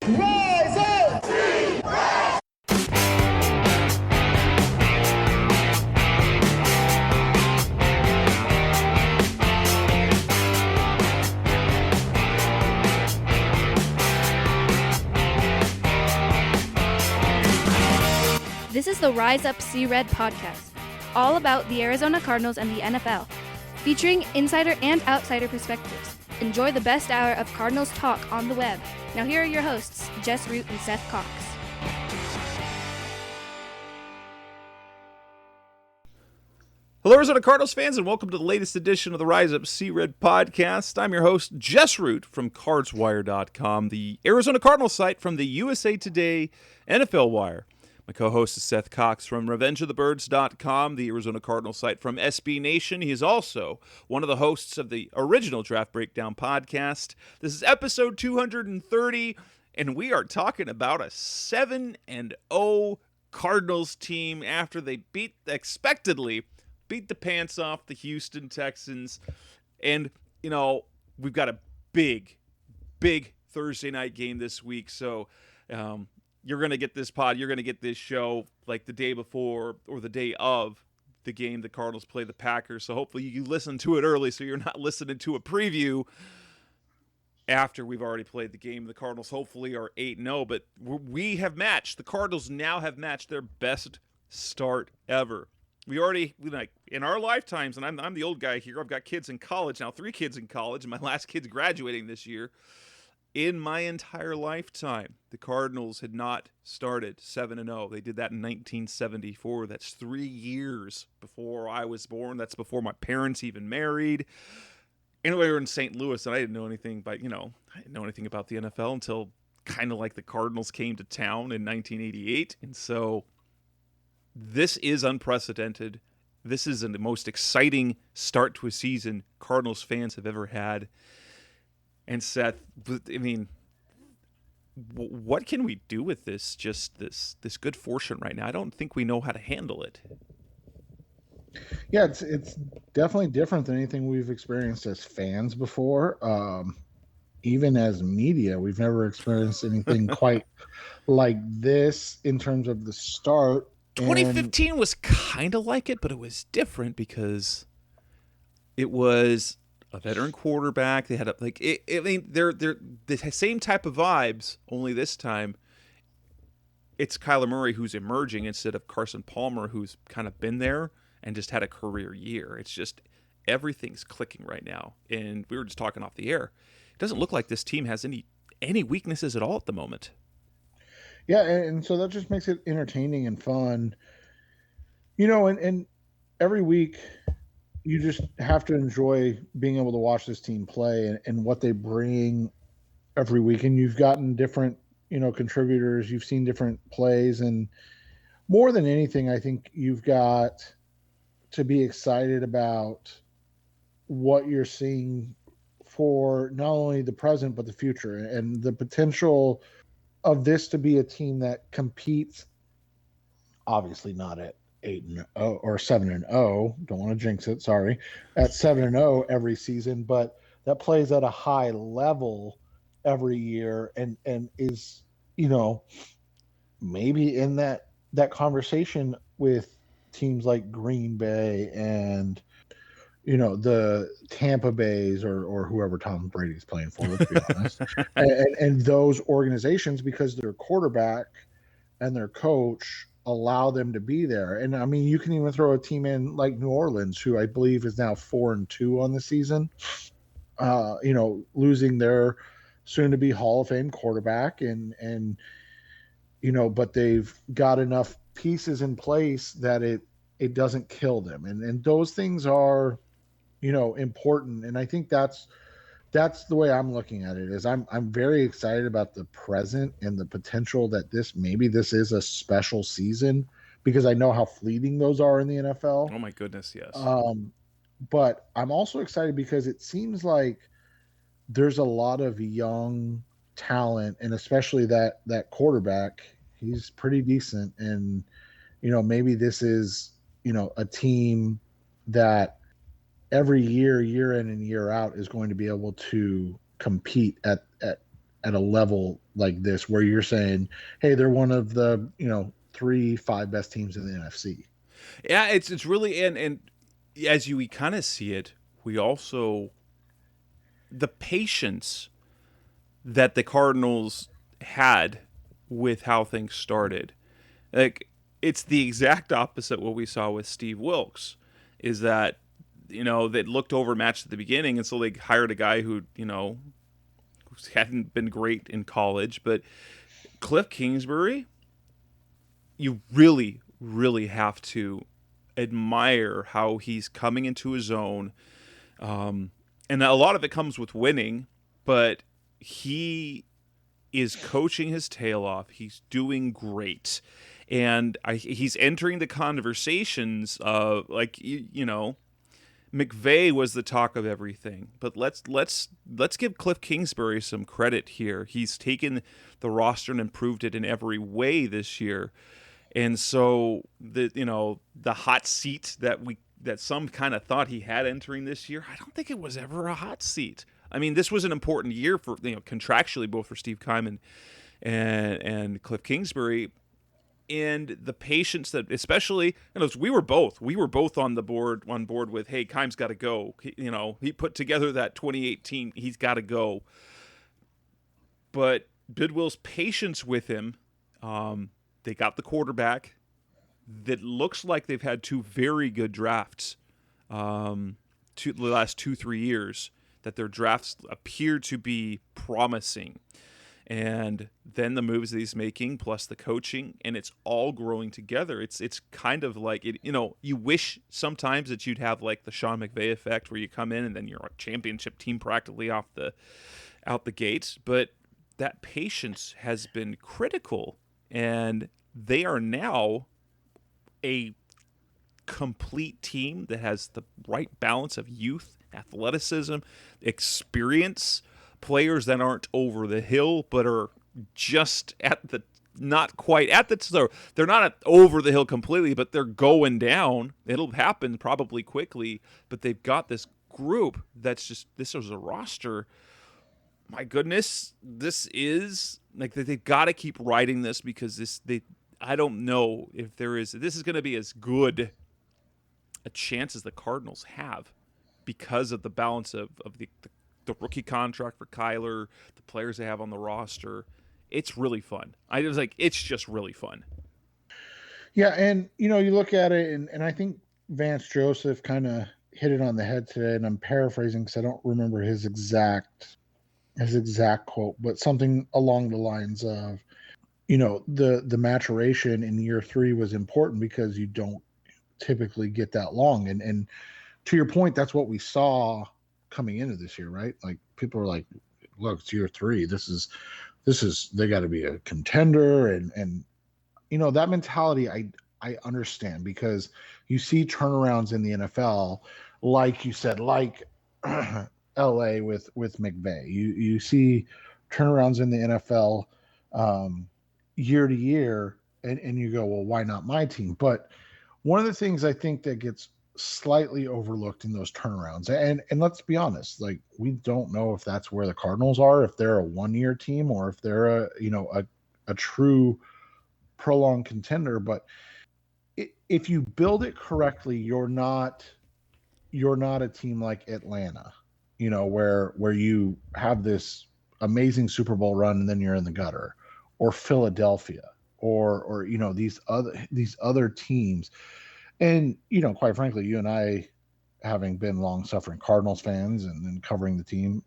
Rise up! This is the Rise Up See Red podcast, all about the Arizona Cardinals and the NFL, featuring insider and outsider perspectives. Enjoy the best hour of Cardinals talk on the web. Now here are your hosts, Jess Root and Seth Cox. Hello, Arizona Cardinals fans, and welcome to the latest edition of the Rise Up See Red podcast. I'm your host, Jess Root from CardsWire.com, the Arizona Cardinals site from the USA Today NFL Wire. My co-host is Seth Cox from RevengeOfTheBirds.com, the Arizona Cardinals site from SB Nation. He is also one of the hosts of the original Draft Breakdown podcast. This is episode 230, and we are talking about a 7-0 Cardinals team after they expectedly beat the pants off the Houston Texans. And, you know, we've got a big Thursday night game this week, so you're going to get this pod, you're going to get this show like the day before or the day of the game the Cardinals play the Packers. So hopefully you listen to it early so you're not listening to a preview after we've already played the game. The Cardinals hopefully are 8-0, but we have matched. The Cardinals now have matched their best start ever. We like in our lifetimes, and I'm the old guy here. I've got kids in college now, 3 kids in college, and my last kid's graduating this year. In my entire lifetime, the Cardinals had not started 7-0. They did that in 1974. That's 3 years before I was born. That's before my parents even married. Anyway, we were in St. Louis, and I didn't know anything, I didn't know anything about the NFL until kind of like the Cardinals came to town in 1988. And so this is unprecedented. This is the most exciting start to a season Cardinals fans have ever had. And Seth, I mean, what can we do with this good fortune right now? I don't think we know how to handle it. Yeah, it's definitely different than anything we've experienced as fans before. Even as media, we've never experienced anything quite like this in terms of the start. 2015 was kind of like it, but it was different because it was a veteran quarterback. They had they're the same type of vibes, only this time it's Kyler Murray who's emerging instead of Carson Palmer, who's kind of been there and just had a career year. It's just everything's clicking right now. And we were just talking off the air. It doesn't look like this team has any weaknesses at all at the moment. Yeah, and so that just makes it entertaining and fun. You know, and every week you just have to enjoy being able to watch this team play and what they bring every week. And you've gotten different, contributors. You've seen different plays. And more than anything, I think you've got to be excited about what you're seeing for not only the present, but the future and the potential of this to be a team that competes, obviously not at 8-0 or 7-0. Don't want to jinx it. Sorry, at 7-0 every season, but that plays at a high level every year and is, maybe in that conversation with teams like Green Bay and, the Tampa Bays or whoever Tom Brady's playing for, let's be honest, and those organizations, because their quarterback and their coach allow them to be there. And I mean, you can even throw a team in like New Orleans, who I believe is now 4-2 on the season, losing their soon to be Hall of Fame quarterback and but they've got enough pieces in place that it doesn't kill them. And those things are, important. And I think that's the way I'm looking at it. Is I'm very excited about the present and the potential that this is a special season, because I know how fleeting those are in the NFL. Oh my goodness, yes. But I'm also excited because it seems like there's a lot of young talent, and especially that quarterback, he's pretty decent. And, maybe this is, a team that every year in and year out is going to be able to compete at a level like this, where you're saying, hey, they're one of the 3-5 best teams in the NFC. Yeah, it's really, and as we kind of see it, we also, the patience that the Cardinals had with how things started, like, it's the exact opposite what we saw with Steve Wilkes, is that, they looked overmatched at the beginning, and so they hired a guy who, hadn't been great in college. But Cliff Kingsbury, you really, really have to admire how he's coming into his own. And a lot of it comes with winning, but he is coaching his tail off. He's doing great. And he's entering the conversations of, like, McVay was the talk of everything, but let's give Cliff Kingsbury some credit here. He's taken the roster and improved it in every way this year. And so the hot seat that some kind of thought he had entering this year, I don't think it was ever a hot seat. I mean, this was an important year for contractually, both for Steve Keim and Cliff Kingsbury, and the patience that, especially, we were both on board with, hey, Keim's got to go. He put together that 2018, he's got to go. But Bidwill's patience with him, they got the quarterback that looks like they've had two very good drafts the last 2-3 years, that their drafts appear to be promising. And then the moves that he's making, plus the coaching, and it's all growing together. It's kind of like it. You wish sometimes that you'd have like the Sean McVay effect, where you come in and then you're a championship team practically out the gates. But that patience has been critical, and they are now a complete team that has the right balance of youth, athleticism, experience. Players that aren't over the hill, but are just not quite at the, so they're not over the hill completely, but they're going down. It'll happen probably quickly, but they've got this group this is a roster. My goodness, this is like, they've got to keep riding this, because I don't know if this is going to be as good a chance as the Cardinals have, because of the balance of the rookie contract for Kyler, the players they have on the roster. It's really fun. It's just really fun. Yeah, and you look at it, and I think Vance Joseph kind of hit it on the head today, and I'm paraphrasing because I don't remember his exact quote, but something along the lines of, the maturation in year 3 was important, because you don't typically get that long. And to your point, that's what we saw coming into this year, right? Like, people are like, look, it's year 3. This is they got to be a contender, and that mentality I understand, because you see turnarounds in the NFL, like you said, like LA with McVay. You see turnarounds in the NFL year to year, and you go, well, why not my team? But one of the things I think that gets slightly overlooked in those turnarounds, and let's be honest, like, we don't know if that's where the Cardinals are, if they're a 1-year team, or if they're a true prolonged contender. But if you build it correctly, you're not a team like Atlanta, where you have this amazing Super Bowl run and then you're in the gutter, or Philadelphia, or these other teams. And, quite frankly, you and I, having been long-suffering Cardinals fans and then covering the team,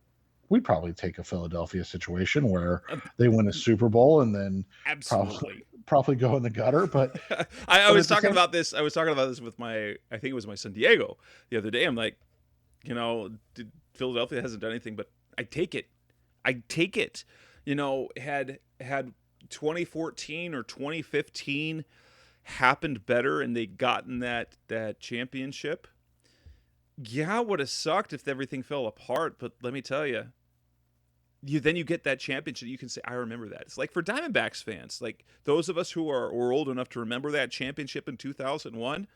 we'd probably take a Philadelphia situation where they win a Super Bowl and then probably go in the gutter. But I was talking about this with I think it was my San Diego the other day. I'm like, Philadelphia hasn't done anything, but I take it. Had 2014 or 2015 happened better and they'd gotten that championship, it would have sucked if everything fell apart. But let me tell you, you get that championship, you can say, I remember that. It's like for Diamondbacks fans, like those of us who are old enough to remember that championship in 2001,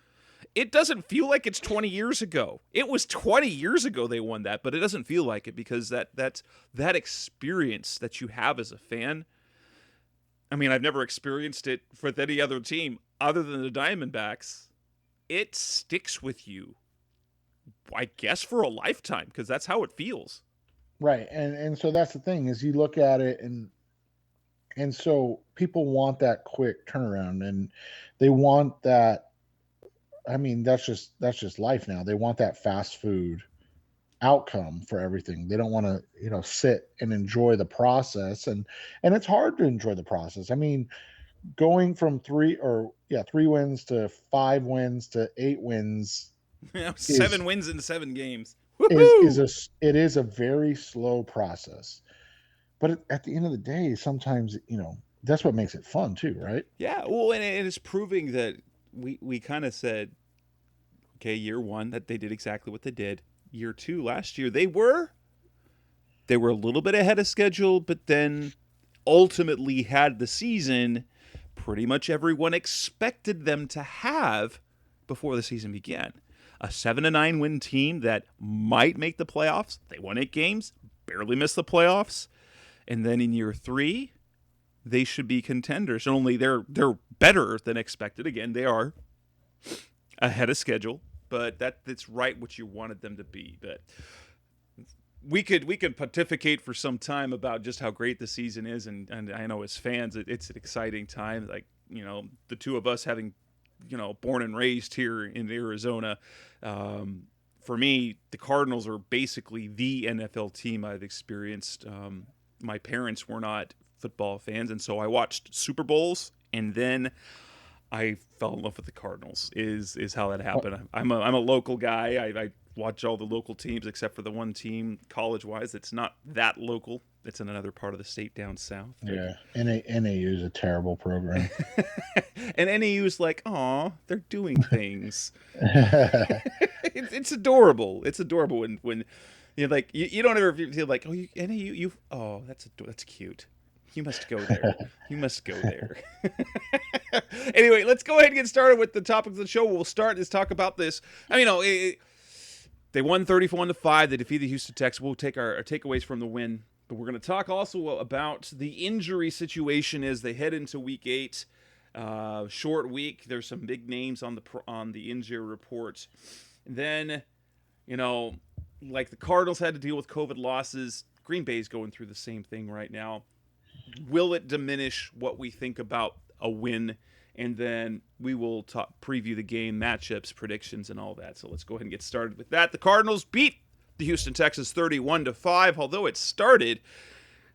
it doesn't feel like it's 20 years ago. It was 20 years ago they won that, but it doesn't feel like it, because that experience that you have as a fan, I mean, I've never experienced it with any other team other than the Diamondbacks. It sticks with you, I guess, for a lifetime, because that's how it feels. Right. And so that's the thing is you look at it and so people want that quick turnaround and they want that. I mean, that's just life now. They want that fast food outcome for everything. They don't want to, sit and enjoy the process and it's hard to enjoy the process. I mean, going from 3 wins to 5 wins to 8 wins 7 is wins in 7 games. is Woohoo! it is a very slow process. But at the end of the day, sometimes, that's what makes it fun too, right? Yeah, well, and it's proving that we kind of said, okay, year one that they did exactly what they did. Year two, last year, they were a little bit ahead of schedule, but then ultimately had the season pretty much everyone expected them to have before the season began. A 7-9 win team that might make the playoffs. They won 8 games, barely missed the playoffs. And then in year 3, they should be contenders. Only they're better than expected. Again, they are ahead of schedule, but that's right what you wanted them to be. But we could pontificate for some time about just how great the season is, and I know as fans it's an exciting time. Like, the two of us having, born and raised here in Arizona. For me, the Cardinals are basically the NFL team I've experienced. My parents were not football fans, and so I watched Super Bowls, and then I fell in love with the Cardinals. Is how that happened. I'm a local guy. I watch all the local teams except for the one team college wise that's not that local. It's in another part of the state down south. Yeah. NAU is a terrible program. And NAU's like, aw, they're doing things. It's adorable. It's adorable when you're like you don't ever feel like, oh, NAU that's cute. You must go there. You must go there. Anyway, let's go ahead and get started with the topic of the show. We'll start is talk about this. I mean, they won 34-5. They defeated the Houston Texans. We'll take our takeaways from the win. But we're going to talk also about the injury situation as they head into Week 8. Short week. There's some big names on the injury report. And then, like the Cardinals had to deal with COVID losses, Green Bay's going through the same thing right now. Will it diminish what we think about a win? And then we will preview the game, matchups, predictions, and all that. So let's go ahead and get started with that. The Cardinals beat the Houston Texans 31-5, although it started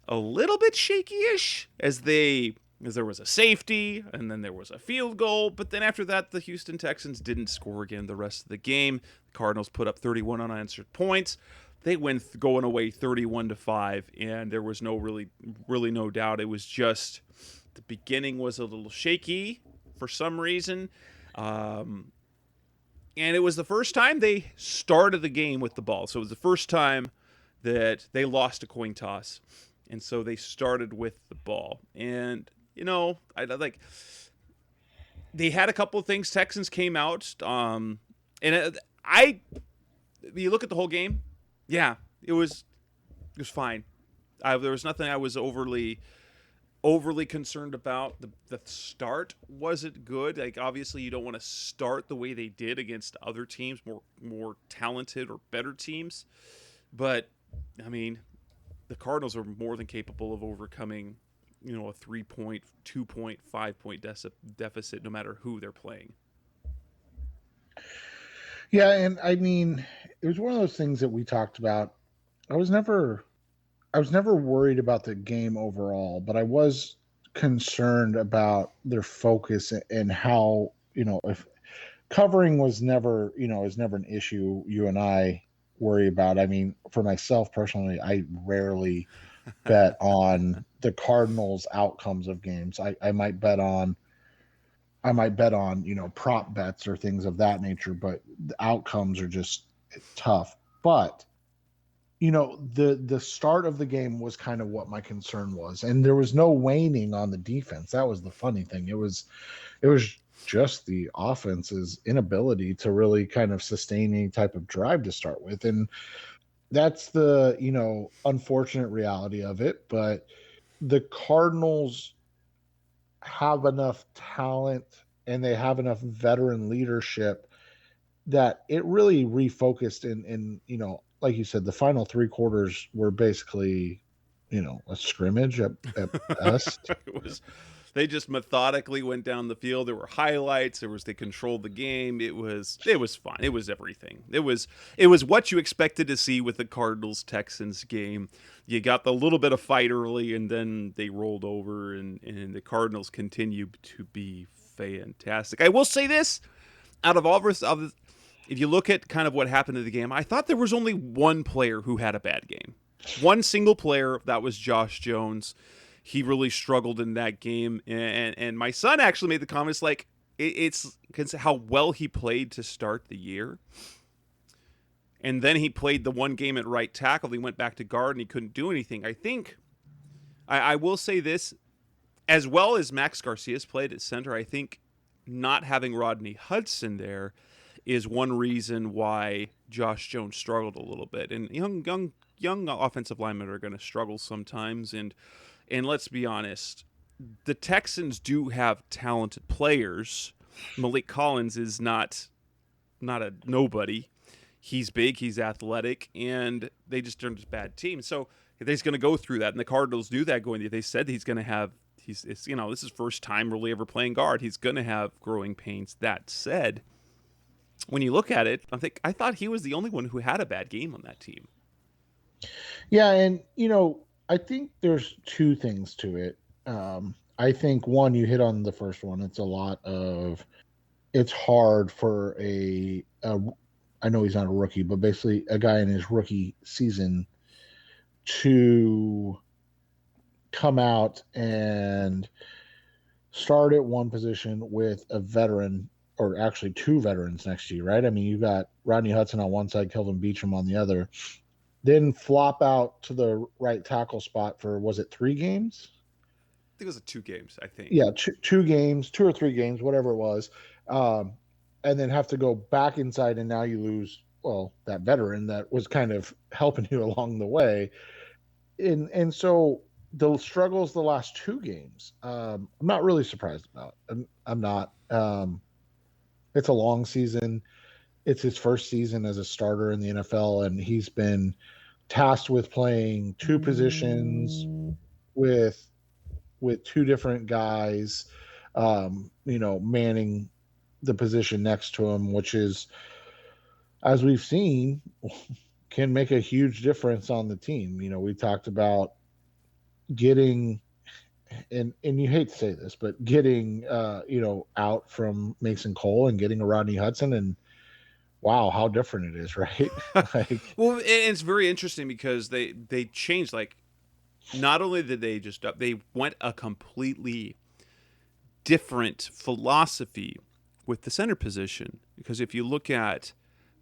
a little bit shaky-ish as there was a safety and then there was a field goal. But then after that, the Houston Texans didn't score again the rest of the game. The Cardinals put up 31 unanswered points. They went going away 31-5, and there was really no doubt. It was just the beginning was a little shaky for some reason. And it was the first time they started the game with the ball. So it was the first time that they lost a coin toss. And so they started with the ball. And, they had a couple of things. Texans came out. You look at the whole game. Yeah, it was fine. There was nothing I was overly concerned about. The start wasn't good. Like, obviously you don't want to start the way they did against other teams, more talented or better teams. But I mean, the Cardinals are more than capable of overcoming, a 3-point, 2-point, 5-point deficit no matter who they're playing. Yeah, and I mean, it was one of those things that we talked about. I was never worried about the game overall, but I was concerned about their focus and how, if covering was never, is never an issue you and I worry about. I mean, for myself personally, I rarely bet on the Cardinals outcomes of games. I might bet on prop bets or things of that nature, but the outcomes are just tough. But the start of the game was kind of what my concern was, and there was no waning on the defense. That was the funny thing. It was just the offense's inability to really kind of sustain any type of drive to start with, and that's the unfortunate reality of it. But the Cardinals have enough talent and they have enough veteran leadership that it really refocused in like you said, the final three quarters were basically, a scrimmage at best. It was they just methodically went down the field. There were highlights. They controlled the game. It was fun. It was everything. It was what you expected to see with the Cardinals Texans game. You got the little bit of fight early, and then they rolled over, and the Cardinals continued to be fantastic. I will say this: out of all of, if you look at kind of what happened in the game, I thought there was only one player who had a bad game. One single player, that was Josh Jones. He really struggled in that game, and my son actually made the comments like it's how well he played to start the year, and then he played the one game at right tackle. He went back to guard and he couldn't do anything. I think I will say this: as well as Max Garcia's played at center, I think not having Rodney Hudson there is one reason why Josh Jones struggled a little bit. And young offensive linemen are going to struggle sometimes, and let's be honest, the Texans do have talented players. Malik Collins is not a nobody. He's big, he's athletic, and they just turned a bad team. So he's going to go through that, and the Cardinals do that going. They said he's going to have. This is first time really ever playing guard. He's going to have growing pains. That said, when you look at it, I thought he was the only one who had a bad game on that team. Yeah, and I think there's two things to it. I think one, you hit on the first one. It's hard for I know he's not a rookie, but basically a guy in his rookie season to come out and start at one position with a veteran, or actually two veterans next to you, right? I mean, you got Rodney Hudson on one side, Kelvin Beachum on the other. Then flop out to the right tackle spot for, was it 3 games? I think it was 2 games, I think. Yeah, 2 games, 2 or 3 games, whatever it was. And then have to go back inside, and now you lose, that veteran that was kind of helping you along the way. And so the struggles the last 2 games, I'm not really surprised about. I'm not. It's a long season. It's his first season as a starter in the NFL, and he's been tasked with playing 2 positions with 2 different guys, manning the position next to him, which is, as we've seen, can make a huge difference on the team. We talked about getting, and you hate to say this, but getting, out from Mason Cole and getting a Rodney Hudson, and wow, how different it is, right? Well, it's very interesting because they changed. Like, not only did they went a completely different philosophy with the center position. Because if you look at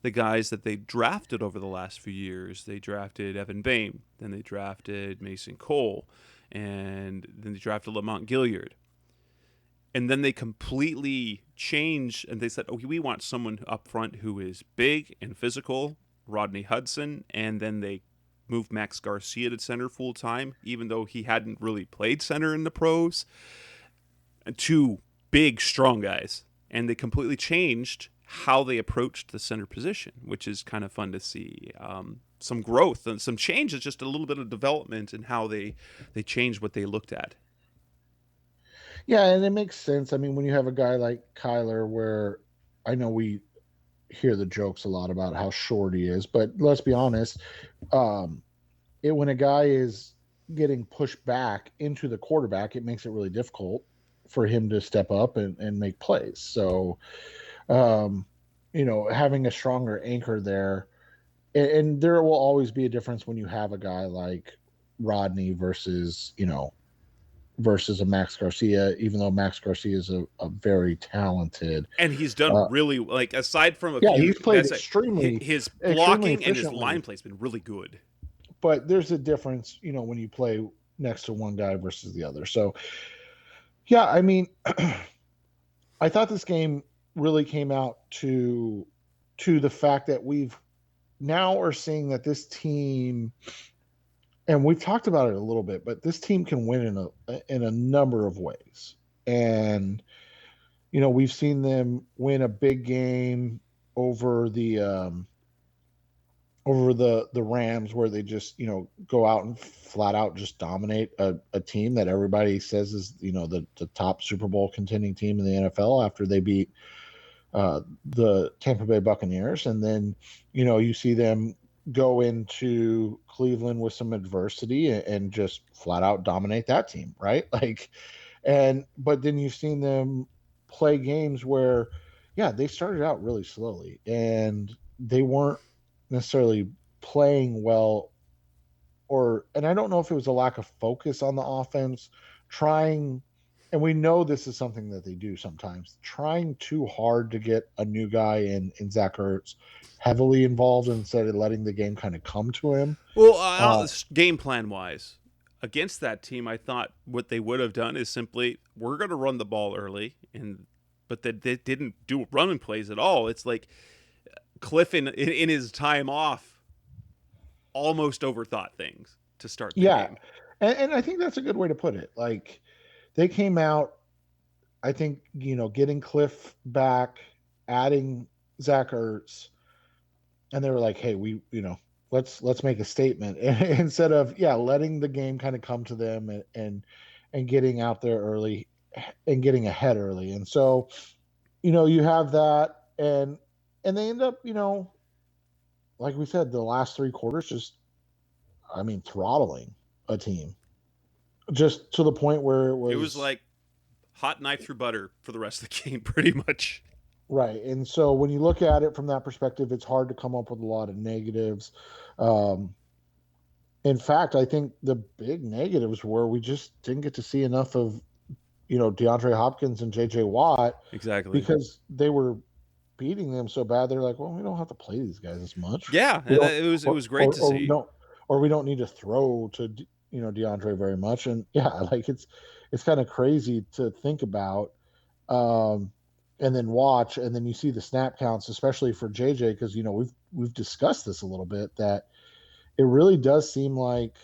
the guys that they drafted over the last few years, they drafted Evan Bain, then they drafted Mason Cole, and then they drafted Lamont Gilliard. And then they completely changed, and they said, we want someone up front who is big and physical, Rodney Hudson, and then they moved Max Garcia to center full time, even though he hadn't really played center in the pros. And 2 big, strong guys. And they completely changed how they approached the center position, which is kind of fun to see. Some growth and some change. It's just a little bit of development in how they changed what they looked at. Yeah, and it makes sense. I mean, when you have a guy like Kyler, where I know we hear the jokes a lot about how short he is, but let's be honest, when a guy is getting pushed back into the quarterback, it makes it really difficult for him to step up and make plays. So, having a stronger anchor there, and there will always be a difference when you have a guy like Rodney versus a Max Garcia, even though Max Garcia is a very talented, and he's done really, like, aside from a few, he's played extremely, his blocking extremely and his line play's been really good. But there's a difference, when you play next to one guy versus the other. So, yeah, I mean, I thought this game really came out to the fact that we've now are seeing that this team, and we've talked about it a little bit, but this team can win in a number of ways. And we've seen them win a big game over the Rams, where they just go out and flat out just dominate a team that everybody says is the top Super Bowl contending team in the NFL after they beat the Tampa Bay Buccaneers. And then you see them go into Cleveland with some adversity and just flat out dominate that team, right? But then you've seen them play games where, yeah, they started out really slowly and they weren't necessarily playing well, and I don't know if it was a lack of focus on the offense, trying, and we know this is something that they do sometimes, trying too hard to get a new guy in Zach Ertz heavily involved instead of letting the game kind of come to him. Well, game plan wise, against that team, I thought what they would have done is simply, we're going to run the ball early, but they didn't do running plays at all. It's like Cliff in his time off almost overthought things to start the game. And I think that's a good way to put it. Like, they came out, I think, getting Cliff back, adding Zach Ertz, and they were like, hey, let's make a statement instead of letting the game kind of come to them and getting out there early and getting ahead early. And so you have that, and they end up like we said, the last 3 quarters just throttling a team just to the point where it was like hot knife through butter for the rest of the game, pretty much. Right. And so when you look at it from that perspective, it's hard to come up with a lot of negatives. In fact, I think the big negatives were we just didn't get to see enough of, DeAndre Hopkins and J.J. Watt. Exactly. Because they were beating them so bad. They're like, well, we don't have to play these guys as much. Yeah, and it was great to see. We don't need to throw to, DeAndre very much. And it's kind of crazy to think about. And then watch, and then you see the snap counts, especially for JJ, because we've discussed this a little bit, that it really does seem like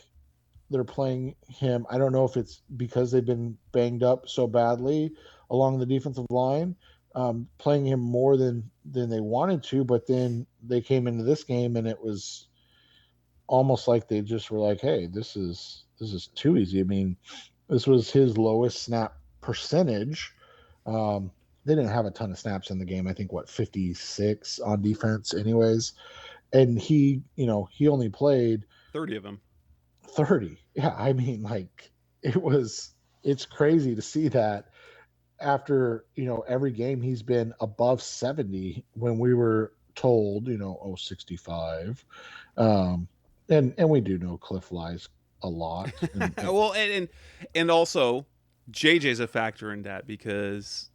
they're playing him. I don't know if it's because they've been banged up so badly along the defensive line, playing him more than they wanted to, but then they came into this game and it was almost like they just were like, hey, this is too easy. I mean, this was his lowest snap percentage. They didn't have a ton of snaps in the game. I think 56 on defense anyways. And he only played 30 of them. 30. Yeah. I mean, it's crazy to see that after, every game he's been above 70 when we were told, 65. And we do know Cliff lies a lot. Well, and also JJ's a factor in that because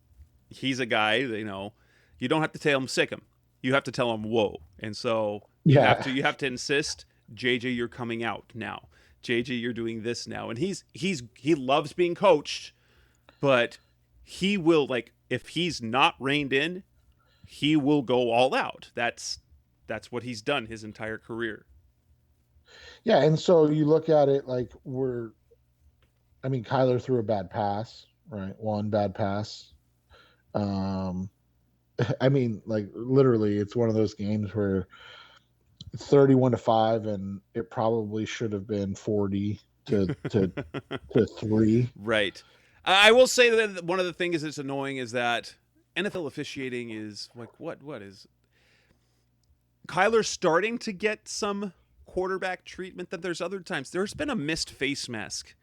he's a guy that, you don't have to tell him sick him. You have to tell him whoa. And so you have to insist, JJ, you're coming out now. JJ, you're doing this now. And he loves being coached, but he will, if he's not reined in, he will go all out. That's what he's done his entire career. Yeah, and so you look at it Kyler threw a bad pass, right? One bad pass. Literally, it's one of those games where it's 31-5, and it probably should have been 40 to 3. Right. I will say that one of the things that's annoying is that NFL officiating is what is Kyler's starting to get some quarterback treatment that there's other times. There's been a missed face mask,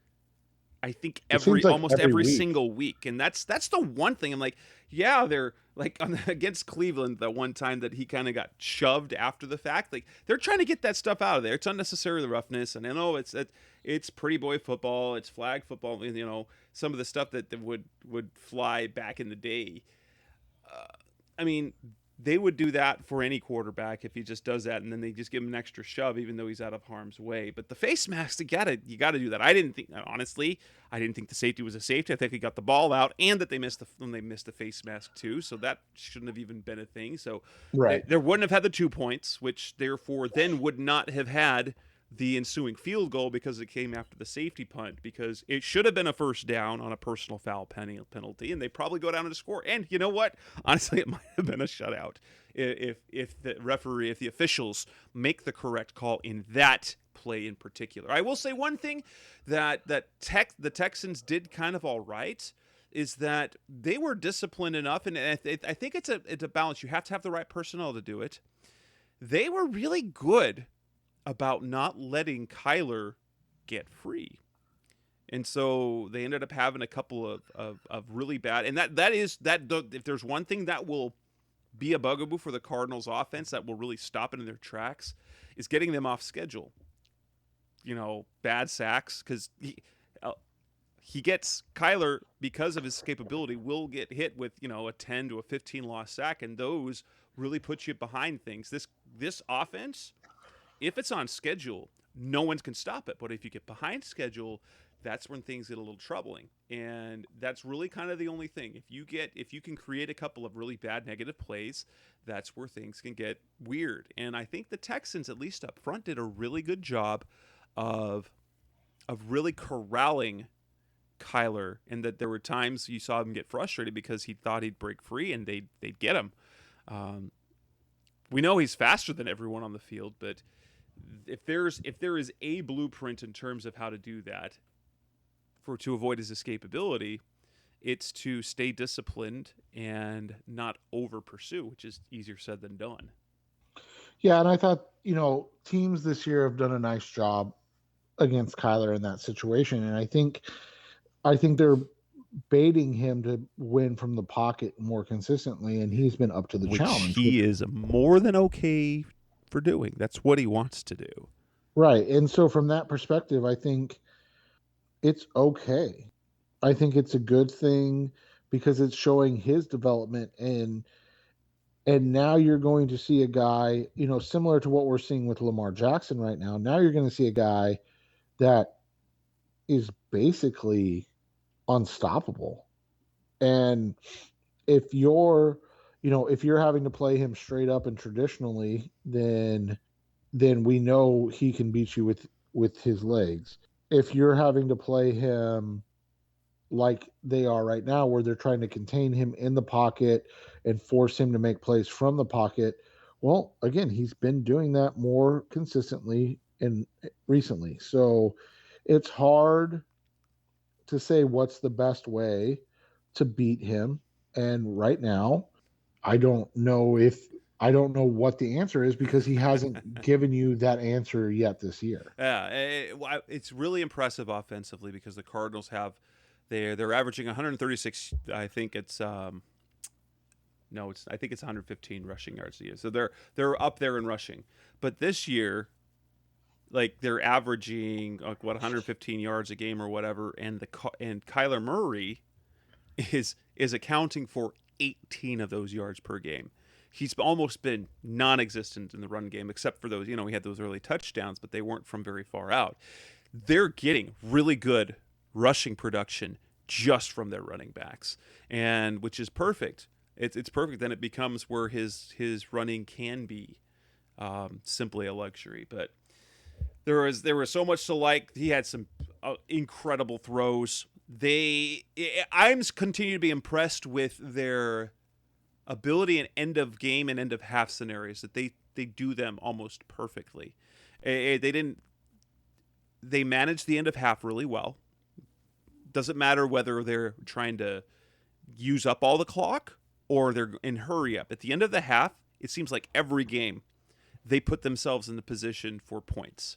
I think almost every single week. And that's the one thing I'm like, yeah, they're like against Cleveland, the one time that he kind of got shoved after the fact, like they're trying to get that stuff out of there. It's unnecessary, the roughness. And I know it's pretty boy football. It's flag football. Some of the stuff that would fly back in the day. They would do that for any quarterback if he just does that, and then they just give him an extra shove, even though he's out of harm's way. But the face mask, you gotta do that. I didn't think the safety was a safety. I think he got the ball out, and that they missed the face mask too. So that shouldn't have even been a thing. So right, there wouldn't have had the 2 points, which therefore then would not have had the ensuing field goal because it came after the safety punt, because it should have been a first down on a personal foul penalty, and they probably go down and score. And you know what? Honestly, it might have been a shutout if the officials make the correct call in that play in particular. I will say one thing that the Texans did kind of all right is that they were disciplined enough, and I think it's a balance. You have to have the right personnel to do it. They were really good about not letting Kyler get free. And so they ended up having a couple of really bad, and if there's one thing that will be a bugaboo for the Cardinals offense that will really stop it in their tracks, is getting them off schedule. Bad sacks, because he gets Kyler, because of his capability, will get hit with a 10 to a 15 loss sack, and those really put you behind things. This offense, if it's on schedule, no one can stop it. But if you get behind schedule, that's when things get a little troubling. And that's really kind of the only thing. If you can create a couple of really bad negative plays, that's where things can get weird. And I think the Texans, at least up front, did a really good job of really corralling Kyler, and that there were times you saw him get frustrated because he thought he'd break free and they'd get him. We know he's faster than everyone on the field, but if there is a blueprint in terms of how to do that to avoid his escapability, it's to stay disciplined and not over pursue, which is easier said than done. Yeah, and I thought, teams this year have done a nice job against Kyler in that situation, and I think they're baiting him to win from the pocket more consistently, and he's been up to the challenge. He is more than okay for doing. That's what he wants to do. Right. And so from that perspective, I think it's okay. I think it's a good thing because it's showing his development, and now you're going to see a guy, similar to what we're seeing with Lamar Jackson right now. Now you're going to see a guy that is basically unstoppable. And if you're having to play him straight up and traditionally, then we know he can beat you with his legs. If you're having to play him like they are right now, where they're trying to contain him in the pocket and force him to make plays from the pocket, well, again, he's been doing that more consistently and recently. So it's hard to say what's the best way to beat him. And right now, I don't know what the answer is, because he hasn't given you that answer yet this year. Yeah, it's really impressive offensively, because the Cardinals they're averaging 136. I think it's I think it's 115 rushing yards a year. So they're up there in rushing. But this year, they're averaging 115 yards a game or whatever, and Kyler Murray is accounting for 18 of those yards per game. He's almost been non-existent in the run game, except for those, he had those early touchdowns, but they weren't from very far out. They're getting really good rushing production just from their running backs, and which is perfect. It's perfect. Then it becomes where his running can be simply a luxury. But there was so much to like. He had some incredible throws. I'm continue to be impressed with their ability in end of game and end of half scenarios, that they do them almost perfectly. They manage the end of half really well. Doesn't matter whether they're trying to use up all the clock or they're in hurry up. At the end of the half, it seems like every game they put themselves in the position for points.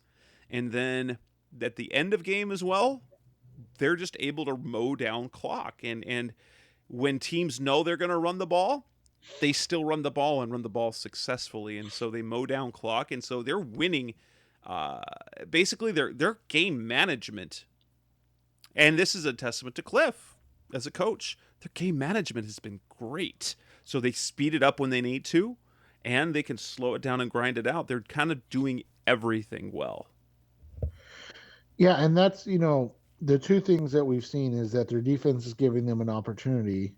And then at the end of game as well, they're just able to mow down clock. And when teams know they're going to run the ball, they still run the ball and run the ball successfully. And so they mow down clock. And so they're winning. Basically, their game management. And this is a testament to Cliff as a coach. Their game management has been great. So they speed it up when they need to, and they can slow it down and grind it out. They're kind of doing everything well. Yeah, and that's, the two things that we've seen is that their defense is giving them an opportunity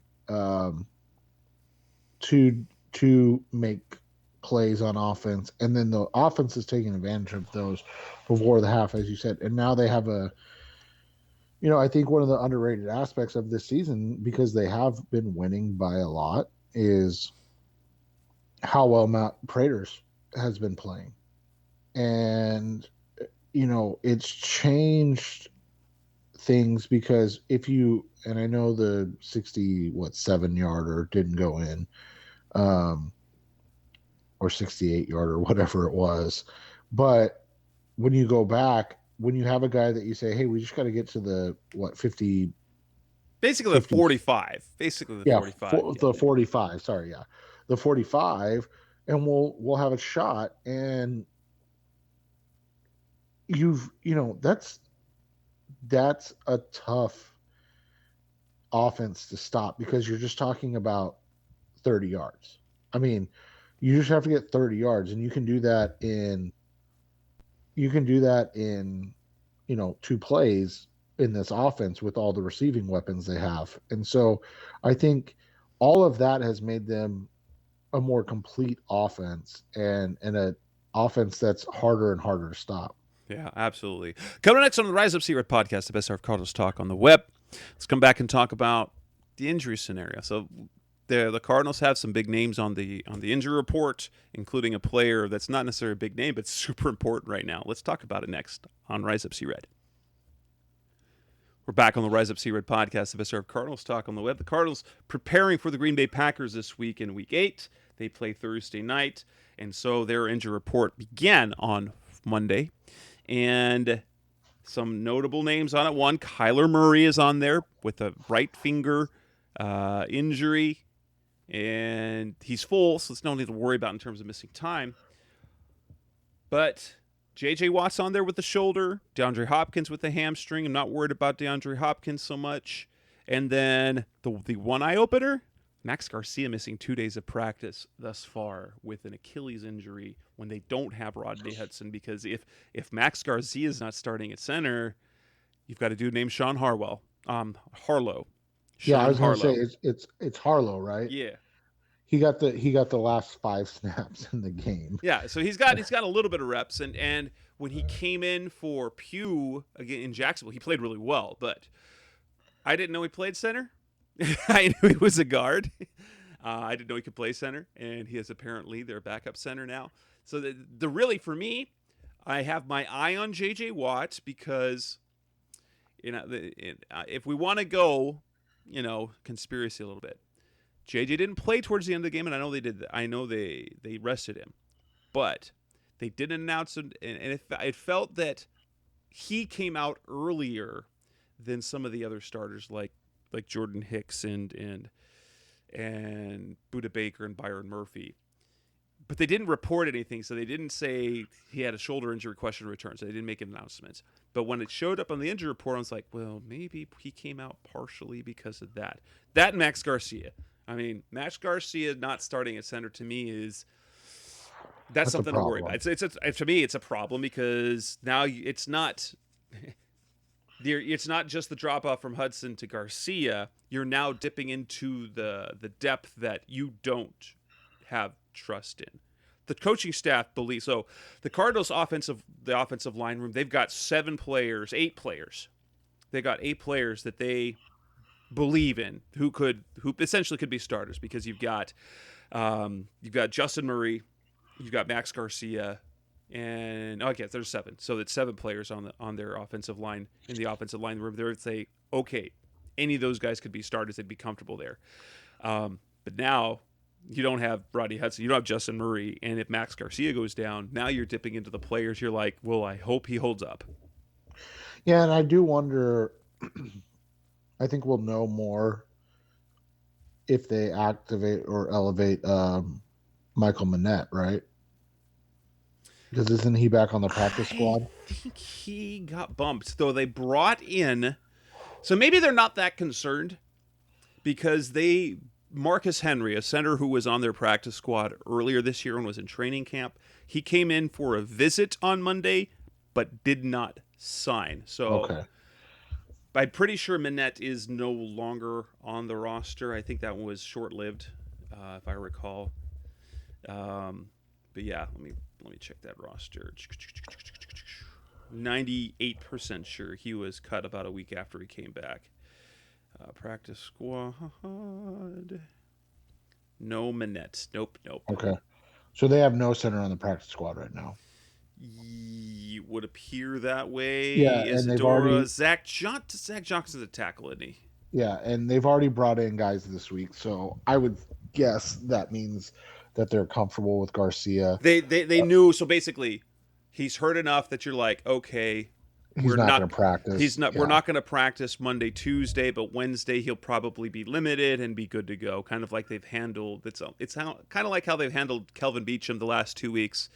to make plays on offense, and then the offense is taking advantage of those before the half, as you said. And now they have I think one of the underrated aspects of this season, because they have been winning by a lot, is how well Matt Prater's has been playing. And, it's changed things because and I know the 7-yarder didn't go in, or 68-yarder, whatever it was. But when you go back, when you have a guy that you say, hey, we just got to get to the 50, basically 50, the 45, basically the 45, the 45. Sorry, yeah, the 45, and we'll have a shot. And that's a tough offense to stop, because you're just talking about 30 yards. I mean, you just have to get 30 yards, and you can do that in 2 plays in this offense with all the receiving weapons they have. And so I think all of that has made them a more complete offense, and an offense that's harder and harder to stop. Yeah, absolutely. Coming next on the Rise Up See Red podcast, the best of Cardinals talk on the web. Let's come back and talk about the injury scenario. So the Cardinals have some big names on the injury report, including a player that's not necessarily a big name, but super important right now. Let's talk about it next on Rise Up See Red. We're back on the Rise Up See Red podcast, the best of Cardinals talk on the web. The Cardinals preparing for the Green Bay Packers this week in Week 8. They play Thursday night, and so their injury report began on Monday. And some notable names on it. One, Kyler Murray is on there with a right finger injury, and he's full, so there's no need to worry about in terms of missing time. But J.J. Watt's on there with the shoulder, DeAndre Hopkins with the hamstring. I'm not worried about DeAndre Hopkins so much. And then the one eye-opener, Max Garcia missing 2 days of practice thus far with an Achilles injury when they don't have Rodney Hudson, because if Max Garcia is not starting at center, you've got a dude named Harlow. Yeah, I was going to say it's Harlow, right? Yeah. He got the last 5 snaps in the game. Yeah, so he's got a little bit of reps, and when he came in for Pugh again in Jacksonville, he played really well, but I didn't know he played center. I knew he was a guard. I didn't know he could play center, and he is apparently their backup center now. So the really, for me, I have my eye on J.J. Watt because, if we want to go, conspiracy a little bit, J.J. didn't play towards the end of the game, and I know they did. I know they rested him, but they didn't announce it, and it felt that he came out earlier than some of the other starters, like Jordan Hicks and Budda Baker and Byron Murphy. But they didn't report anything, so they didn't say he had a shoulder injury, question return, so they didn't make an announcement. But when it showed up on the injury report, I was like, well, maybe he came out partially because of that. That and Max Garcia. I mean, Max Garcia not starting at center to me that's something to worry about. To me, it's a problem because now it's not just the drop off from Hudson to Garcia. You're now dipping into the depth that you don't have trust in. The coaching staff believes so. The Cardinals' offensive line room, they've got 8 players. They got 8 players that they believe in who essentially could be starters, because you've got Justin Murray, you've got Max Garcia, and there's 7. So that's 7 players on their offensive line, in the offensive line room. They would say, okay, any of those guys could be starters. They'd be comfortable there. But now you don't have Rodney Hudson, you don't have Justin Murray, and if Max Garcia goes down, now you're dipping into the players. You're like, well, I hope he holds up. Yeah, and I do wonder. I think we'll know more if they activate or elevate Michael Manette, right? Because isn't he back on the practice squad? I think he got bumped, though. They brought in, so maybe they're not that concerned, because Marcus Henry, a center who was on their practice squad earlier this year and was in training camp, he came in for a visit on Monday, but did not sign. So okay. I'm pretty sure Manette is no longer on the roster. I think that one was short-lived, if I recall. But yeah, let me check that roster. 98% sure he was cut about a week after he came back. Practice squad. No Manette. Nope. Okay. So they have no center on the practice squad right now. Would appear that way. Yeah, and they've already Zach Johnson's a tackle, isn't he? Yeah, and they've already brought in guys this week, so I would guess that means that they're comfortable with Garcia. They knew. So basically, he's hurt enough that you're like, okay, He's not going to practice. He's not. Yeah. We're not going to practice Monday, Tuesday, but Wednesday he'll probably be limited and be good to go. Kind of like they've handled. It's kind of like how they've handled Kelvin Beachum the last 2 weeks.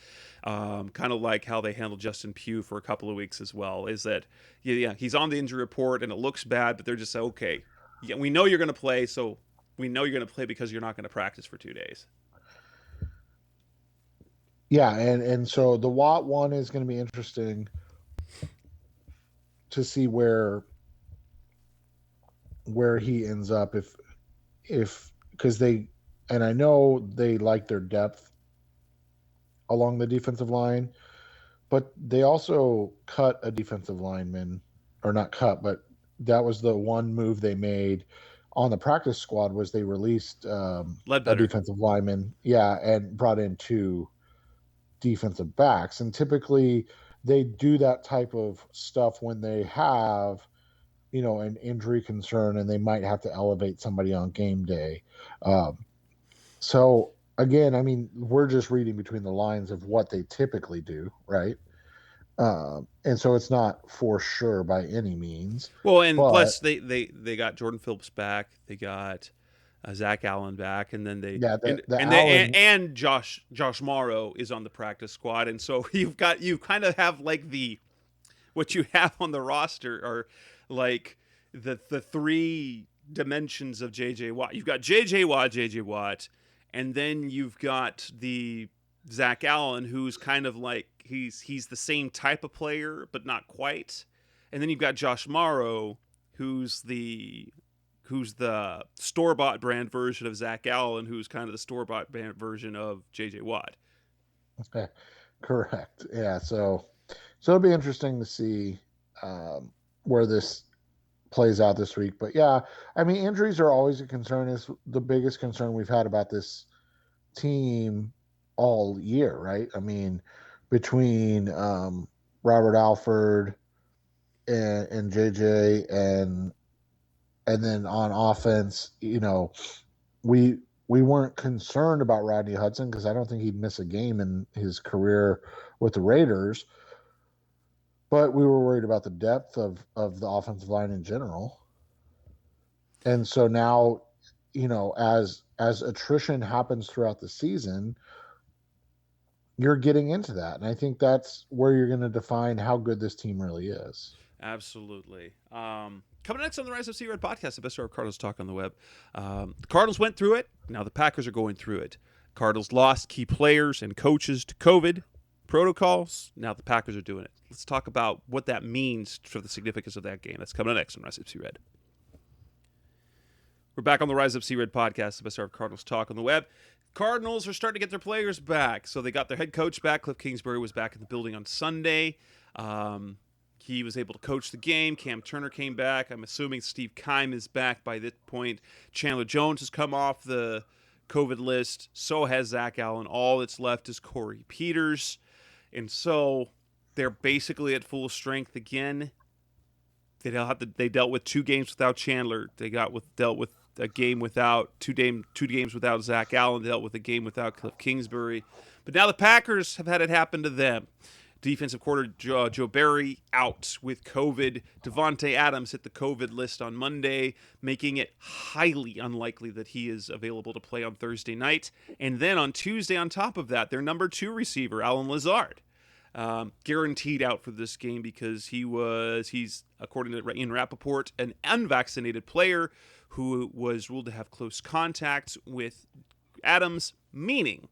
Kind of like how they handled Justin Pugh for a couple of weeks as well. Is that he's on the injury report and it looks bad, but they're just okay. Yeah, we know you're going to play, so we know you're going to play because you're not going to practice for 2 days. Yeah, and so the Watt one is going to be interesting to see where he ends up if because I know they like their depth along the defensive line, but they also cut a defensive lineman, or not cut, but that was the one move they made on the practice squad was they released a defensive lineman, and brought in 2 defensive backs. And typically they do that type of stuff when they have, an injury concern and they might have to elevate somebody on game day. So again, I mean, we're just reading between the lines of what they typically do, right? And so it's not for sure by any means. Well, plus they got Jordan Phillips back. They got Zach Allen back, and then Josh Morrow is on the practice squad, and so you kind of have like what you have on the roster are like the 3 dimensions of JJ Watt. You've got JJ Watt, and then you've got the Zach Allen, who's kind of like he's the same type of player, but not quite. And then you've got Josh Morrow, who's the store-bought brand version of Zach Allen, who's kind of the store-bought brand version of JJ Watt. Okay. Correct. Yeah. So it'll be interesting to see where this plays out this week. But yeah, I mean, injuries are always a concern. It's the biggest concern we've had about this team all year, right? I mean, between Robert Alford and JJ and then on offense, we weren't concerned about Rodney Hudson because I don't think he'd miss a game in his career with the Raiders. But we were worried about the depth of the offensive line in general. And so now, as attrition happens throughout the season, you're getting into that. And I think that's where you're going to define how good this team really is. Absolutely. Coming next on the Rise of C Red podcast, the best of our Cardinals talk on the web. The Cardinals went through it. Now the Packers are going through it. Cardinals lost key players and coaches to COVID protocols. Now the Packers are doing it. Let's talk about what that means for the significance of that game. That's coming next on Rise of C Red. We're back on the Rise of C Red podcast, the best of our Cardinals talk on the web. Cardinals are starting to get their players back. So they got their head coach back. Cliff Kingsbury was back in the building on Sunday. He was able to coach the game. Cam Turner came back. I'm assuming Steve Keim is back by this point. Chandler Jones has come off the COVID list. So has Zach Allen. All that's left is Corey Peters. And so they're basically at full strength again. They dealt with 2 games without Chandler. They dealt with a game without two games without Zach Allen. They dealt with a game without Cliff Kingsbury. But now the Packers have had it happen to them. Defensive coordinator Joe Barry out with COVID. Devontae Adams hit the COVID list on Monday, making it highly unlikely that he is available to play on Thursday night. And then on Tuesday, on top of that, their number 2 receiver, Alan Lazard, guaranteed out for this game because he's according to Ian Rappaport, an unvaccinated player who was ruled to have close contact with Adams, meaning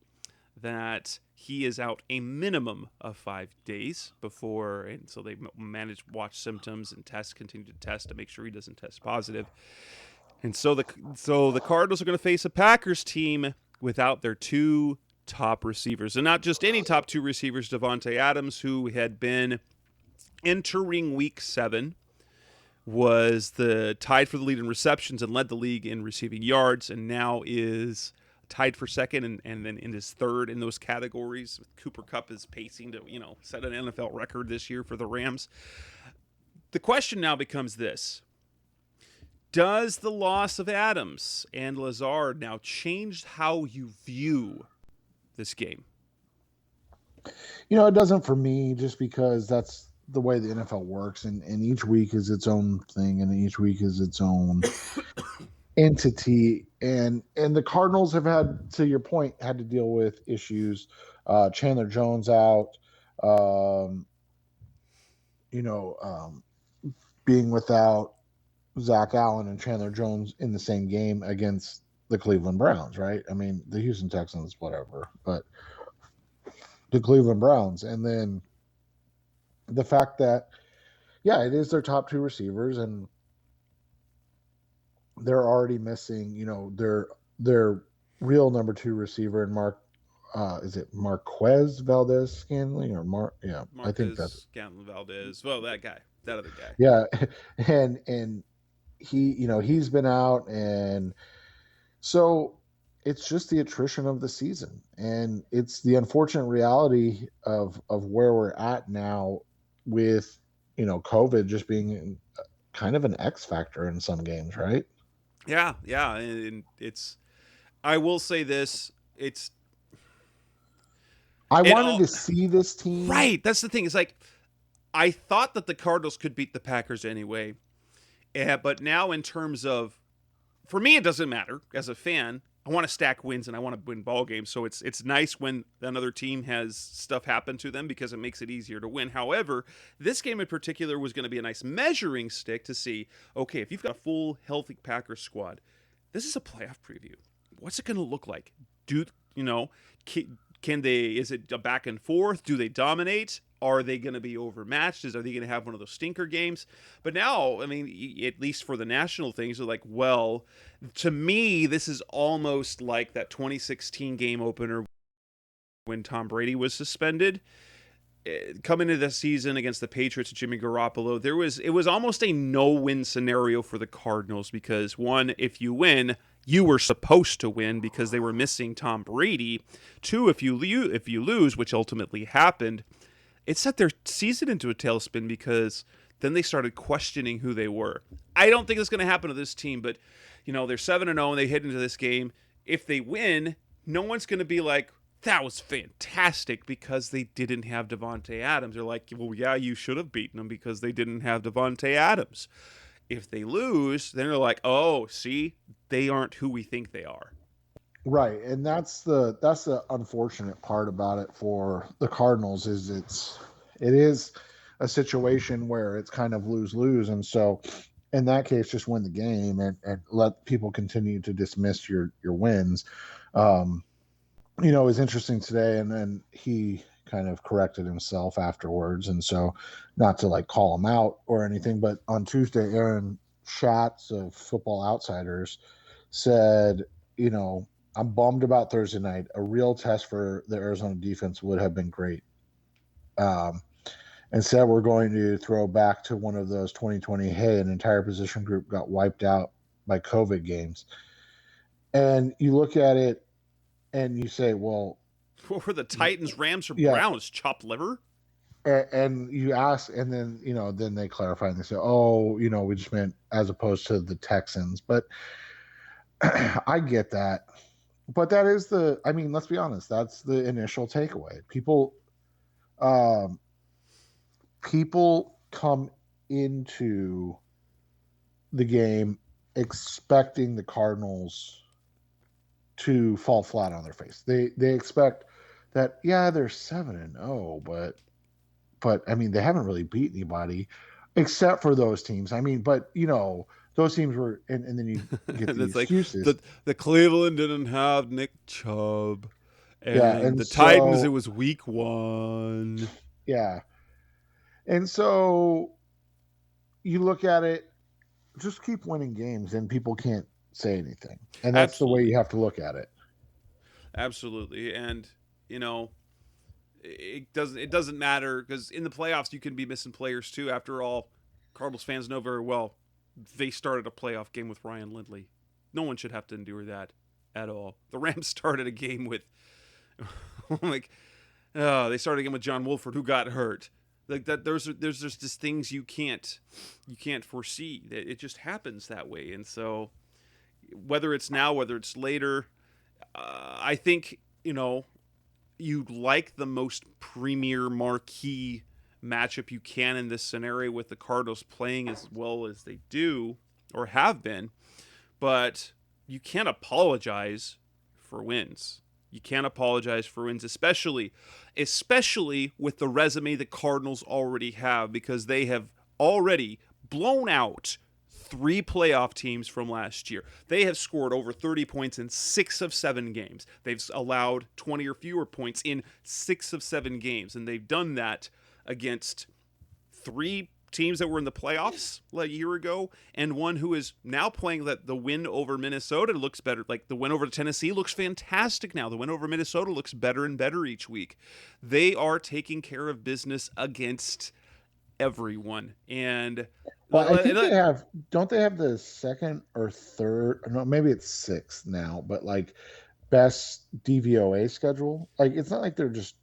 that he is out a minimum of 5 days before, and so they watch symptoms and continue to test to make sure he doesn't test positive. And so the Cardinals are going to face a Packers team without their 2 top receivers, and not just any top 2 receivers. Davante Adams, who had been entering Week 7, was tied for the lead in receptions and led the league in receiving yards, and now is tied for second and then in his third in those categories. Cooper Kupp is pacing to set an NFL record this year for the Rams. The question now becomes this: does the loss of Adams and Lazard now change how you view this game? It doesn't for me, just because that's the way the NFL works, and each week is its own thing, and each week is its own entity. And the Cardinals have had, to your point, had to deal with issues. Chandler Jones out, being without Zach Allen and Chandler Jones in the same game against the Cleveland Browns, right? I mean, the Houston Texans, whatever, but the Cleveland Browns. And then the fact that, it is their top 2 receivers, and they're already missing, their real number 2 receiver in is it Marquez Valdez-Scantling or Marquez, I think that's Scantling Valdez. Well, that other guy. Yeah. And he, he's been out, and so it's just the attrition of the season, and it's the unfortunate reality of where we're at now with, COVID just being kind of an X factor in some games, right? Yeah, and I will say this, I wanted to see this team. Right, that's the thing. It's like, I thought that the Cardinals could beat the Packers anyway, but now in terms of, for me, it doesn't matter. As a fan, I want to stack wins and I want to win ball games. So it's nice when another team has stuff happen to them, because it makes it easier to win. However, this game in particular was going to be a nice measuring stick to see, okay, if you've got a full, healthy Packers squad, this is a playoff preview. What's it going to look like? Can they, is it a back and forth? Do they dominate? Are they going to be overmatched? Are they going to have one of those stinker games? But now, I mean, at least for the national things, they're like, well, to me, this is almost like that 2016 game opener when Tom Brady was suspended. Coming into the season against the Patriots, Jimmy Garoppolo, it was almost a no-win scenario for the Cardinals, because one, if you win, you were supposed to win because they were missing Tom Brady. Two, if you lose, which ultimately happened, it set their season into a tailspin, because then they started questioning who they were. I don't think it's going to happen to this team, but they're 7-0 and they head into this game. If they win, no one's going to be like, that was fantastic, because they didn't have Davante Adams. They're like, well, yeah, you should have beaten them because they didn't have Davante Adams. If they lose, then they're like, oh, see, they aren't who we think they are. Right, and that's the unfortunate part about it for the Cardinals, is it is a situation where it's kind of lose-lose, and so in that case, just win the game and let people continue to dismiss your wins. It was interesting today, and then he kind of corrected himself afterwards, and so not to like call him out or anything, but on Tuesday, Aaron Schatz of Football Outsiders said, I'm bummed about Thursday night. A real test for the Arizona defense would have been great. And said we're going to throw back to one of those 2020, hey, an entire position group got wiped out by COVID games. And you look at it and you say, well, what were the Titans, Rams, or Browns? Chopped liver? And you ask, and then, then they clarify and they say, oh, we just meant as opposed to the Texans. But I get that. But that is let's be honest, that's the initial takeaway. People come into the game expecting the Cardinals to fall flat on their face. They expect that, they're 7-0, but I mean, they haven't really beat anybody except for those teams. I mean, but those teams were, and then you get the excuses. Like the Cleveland didn't have Nick Chubb, and the Titans, it was week 1. Yeah. And so you look at it, just keep winning games and people can't say anything. And that's Absolutely. The way you have to look at it. Absolutely. And, it doesn't matter because in the playoffs you can be missing players too. After all, Cardinals fans know very well they started a playoff game with Ryan Lindley. No one should have to endure that at all. The Rams started a game with they started a game with John Wolford, who got hurt. Like that, there's just things you can't foresee. It just happens that way. And so whether it's now, whether it's later, I think you like the most premier marquee matchup you can in this scenario with the Cardinals playing as well as they do or have been, but you can't apologize for wins. You can't apologize for wins, especially with the resume the Cardinals already have, because they have already blown out 3 playoff teams from last year. They have scored over 30 points in 6 of 7 games. They've allowed 20 or fewer points in 6 of 7 games, and they've done that against 3 teams that were in the playoffs a year ago, and one who is now playing that the win over Minnesota looks better. Like the win over Tennessee looks fantastic now. The win over Minnesota looks better and better each week. They are taking care of business against everyone. And well, I think they have, don't they have the second or third, no, maybe it's 6th now, but like best DVOA schedule? Like it's not like they're just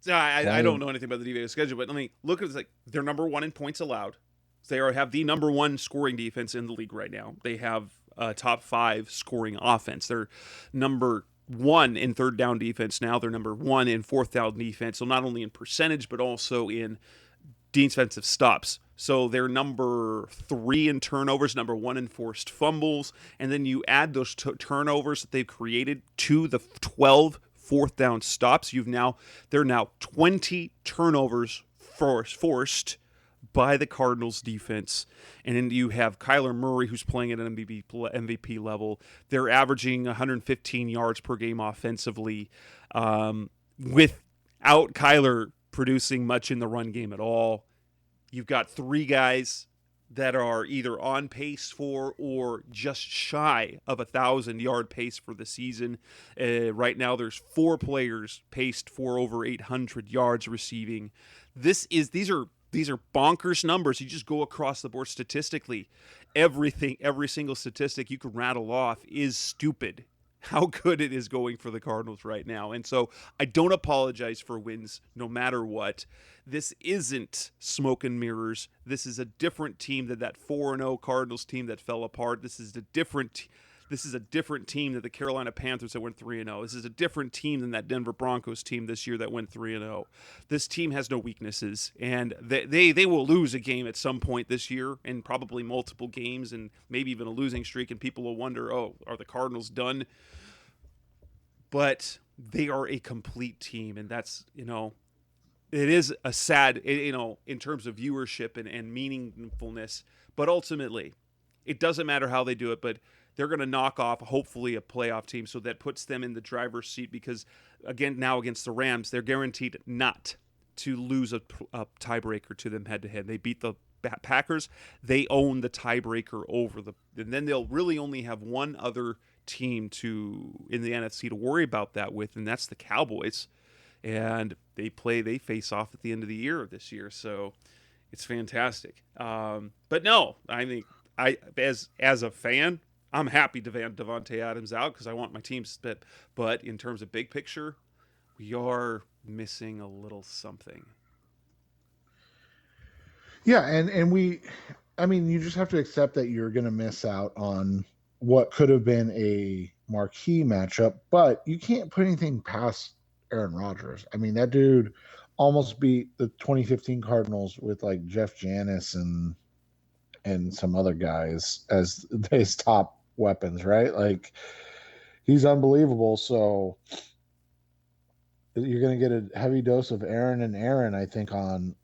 I don't know anything about the DVOA schedule, but let me look at it. Like they're number 1 in points allowed. They have the number 1 scoring defense in the league right now. They have top 5 scoring offense. They're number 1 in third down defense now. They're number 1 in fourth down defense. So not only in percentage, but also in defensive stops. So they're number 3 in turnovers, number 1 in forced fumbles, and then you add those turnovers that they've created to the 12 fourth down stops. They're now 20 turnovers forced by the Cardinals defense. And then you have Kyler Murray, who's playing at an MVP level. They're averaging 115 yards per game offensively, without Kyler producing much in the run game at all. You've got 3 guys that are either on pace for or just shy of 1,000-yard pace for the season. Right now, there's 4 players paced for over 800 yards receiving. These are bonkers numbers. You just go across the board statistically. Every single statistic you can rattle off is stupid. How good it is going for the Cardinals right now. And so I don't apologize for wins no matter what. This isn't smoke and mirrors. This is a different team than that 4-0 Cardinals team that fell apart. This is a different team than the Carolina Panthers that went 3-0. This is a different team than that Denver Broncos team this year that went 3-0. This team has no weaknesses, and they will lose a game at some point this year, and probably multiple games, and maybe even a losing streak, and people will wonder, are the Cardinals done? But they are a complete team, and that's, it is a sad, in terms of viewership and meaningfulness, but ultimately, it doesn't matter how they do it, but they're going to knock off, hopefully, a playoff team, so that puts them in the driver's seat because, again, now against the Rams, they're guaranteed not to lose a tiebreaker to them head-to-head. They beat the Packers. They own the tiebreaker over and then they'll really only have one other team in the NFC to worry about that with, and that's the Cowboys. And they face off at the end of the year this year, so it's fantastic. But no, I mean, as a fan, I'm happy Davante Adams out because I want my team split. But in terms of big picture, we are missing a little something. Yeah, and you just have to accept that you're going to miss out on what could have been a marquee matchup, but you can't put anything past Aaron Rodgers. I mean, that dude almost beat the 2015 Cardinals with like Jeff Janis and some other guys as his top weapons, right? Like, he's unbelievable. So you're going to get a heavy dose of Aaron, I think, on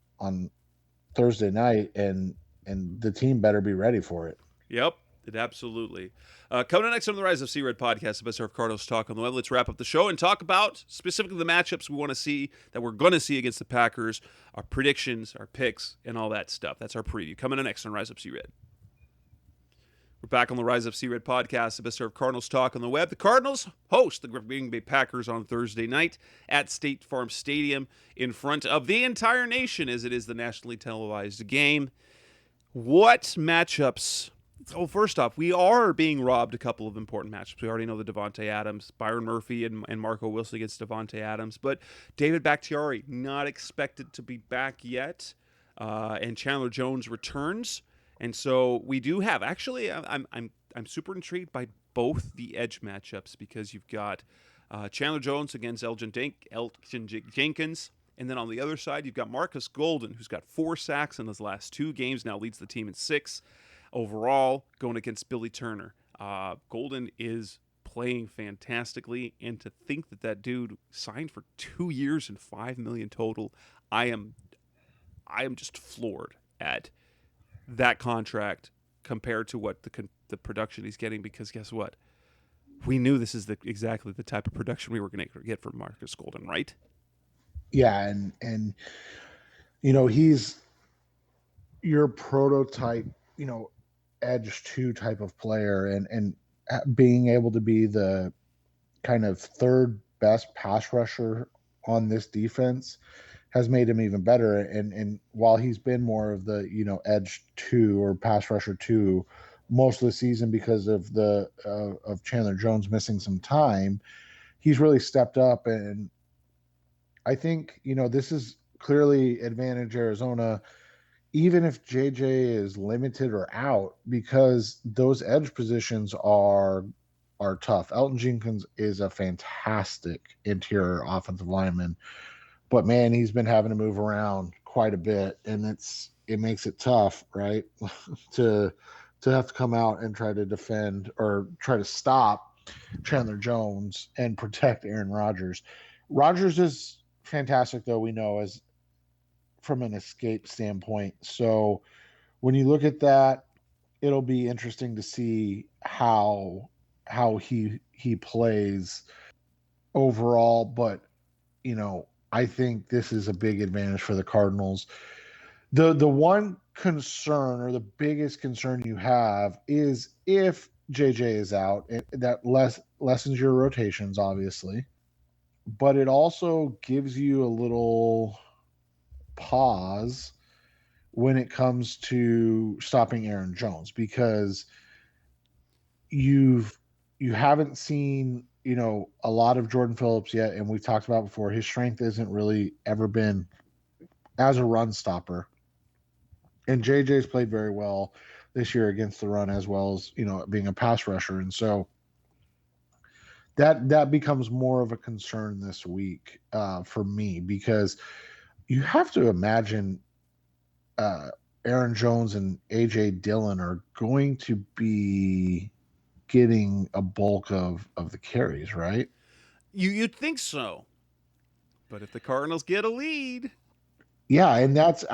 Thursday night, and the team better be ready for it. Yep, absolutely. Coming up next on the Rise of C-Red podcast, the best of Cardinals talk on the web. Let's wrap up the show and talk about specifically the matchups we want to see, that we're going to see against the Packers, our predictions, our picks, and all that stuff. That's our preview. Coming up next on Rise Up C-Red. We're back on the Rise Up Sea Red podcast, the best of Cardinals talk on the web. The Cardinals host the Green Bay Packers on Thursday night at State Farm Stadium in front of the entire nation, as it is the nationally televised game. What matchups? Oh, first off, we are being robbed a couple of important matchups. We already know the Devontae Adams, Byron Murphy, and Marco Wilson against Devontae Adams, but David Bakhtiari not expected to be back yet, and Chandler Jones returns. And so we do have. Actually, I'm super intrigued by both the edge matchups because you've got Chandler Jones against Elgin Jenkins, and then on the other side you've got Marcus Golden, who's got 4 sacks in his last 2 games, now leads the team in 6 overall, going against Billy Turner. Golden is playing fantastically, and to think that dude signed for 2 years and $5 million total, I am just floored at that contract compared to what the production he's getting, because guess what? We knew this is exactly the type of production we were going to get from Marcus Golden, right? Yeah, and he's your prototype, edge 2 type of player, and being able to be the kind of third best pass rusher on this defense has made him even better. And while he's been more of the, edge 2 or pass rusher 2 most of the season because of of Chandler Jones missing some time, he's really stepped up. And I think, this is clearly advantage Arizona, even if JJ is limited or out, because those edge positions are tough. Elgin Jenkins is a fantastic interior offensive lineman, but man, he's been having to move around quite a bit, and it makes it tough, right? to have to come out and try to defend or try to stop Chandler Jones and protect Aaron Rodgers. Rodgers is fantastic, though, we know, as from an escape standpoint. So when you look at that, it'll be interesting to see how he plays overall, but I think this is a big advantage for the Cardinals. The one concern, or the biggest concern you have, is if JJ is out. That lessens your rotations, obviously, but it also gives you a little pause when it comes to stopping Aaron Jones, because you haven't seen a lot of Jordan Phillips yet, and we've talked about before, his strength isn't really ever been as a run stopper. And JJ's played very well this year against the run, as well as being a pass rusher, and so that becomes more of a concern this week for me, because you have to imagine Aaron Jones and AJ Dillon are going to be getting a bulk of the carries, right? You'd think so, but if the Cardinals get a lead, yeah, and that's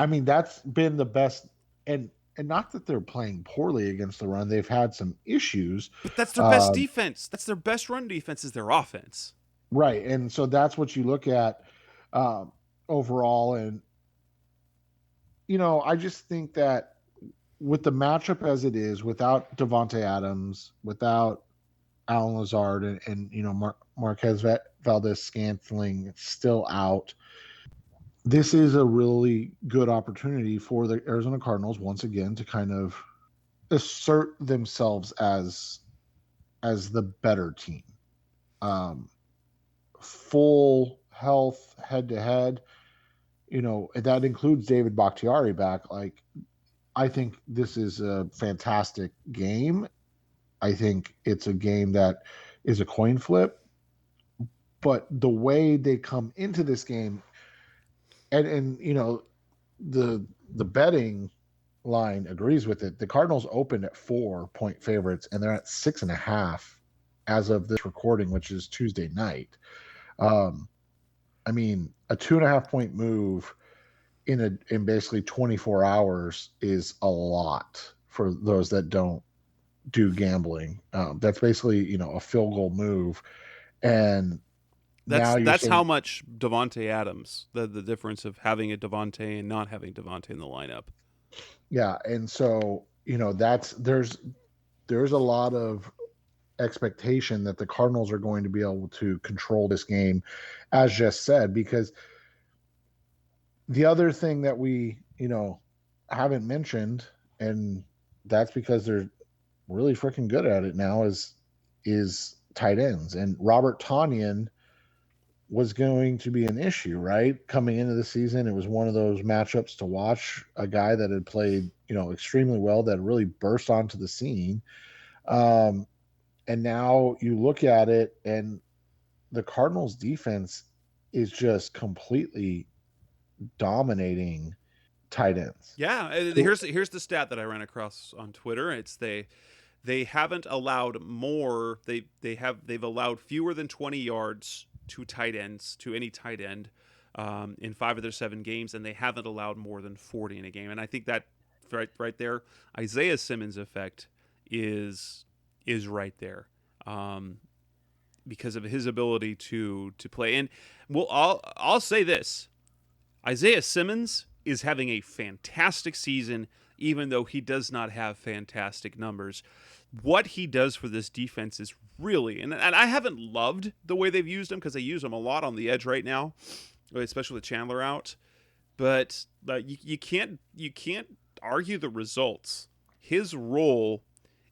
been the best, and not that they're playing poorly against the run. They've had some issues, but that's their best defense. That's their best run defense, is their offense, right? And so that's what you look at overall, and I just think that with the matchup as it is, without Devontae Adams, without Allen Lazard, and Marquez Valdez-Scantling still out, this is a really good opportunity for the Arizona Cardinals once again to kind of assert themselves as the better team. Full health, head to head, that includes David Bakhtiari back. Like, I think this is a fantastic game. I think it's a game that is a coin flip, but the way they come into this game, and the betting line agrees with it. The Cardinals opened at 4-point favorites, and they're at 6.5 as of this recording, which is Tuesday night. A 2.5-point move in basically 24 hours is a lot for those that don't do gambling. That's basically a field goal move, and that's how much Devontae Adams, the difference of having a Devontae and not having Devontae in the lineup. Yeah, and so there's there's a lot of expectation that the Cardinals are going to be able to control this game, as Jess said, because the other thing that we, haven't mentioned, and that's because they're really freaking good at it now, is tight ends. And Robert Tonyan was going to be an issue, right? Coming into the season, it was one of those matchups to watch, a guy that had played, extremely well, that really burst onto the scene. And now you look at it, and the Cardinals defense is just completely dominating tight ends. Yeah, here's the stat that I ran across on Twitter. It's they haven't allowed more. They've allowed fewer than 20 yards to tight ends, to any tight end, in 5 of their 7 games, and they haven't allowed more than 40 in a game. And I think that right there, Isaiah Simmons' effect is right there, because of his ability to play. And I'll say this: Isaiah Simmons is having a fantastic season, even though he does not have fantastic numbers. What he does for this defense is really, and I haven't loved the way they've used him, because they use him a lot on the edge right now, especially with Chandler out. But you can't argue the results. His role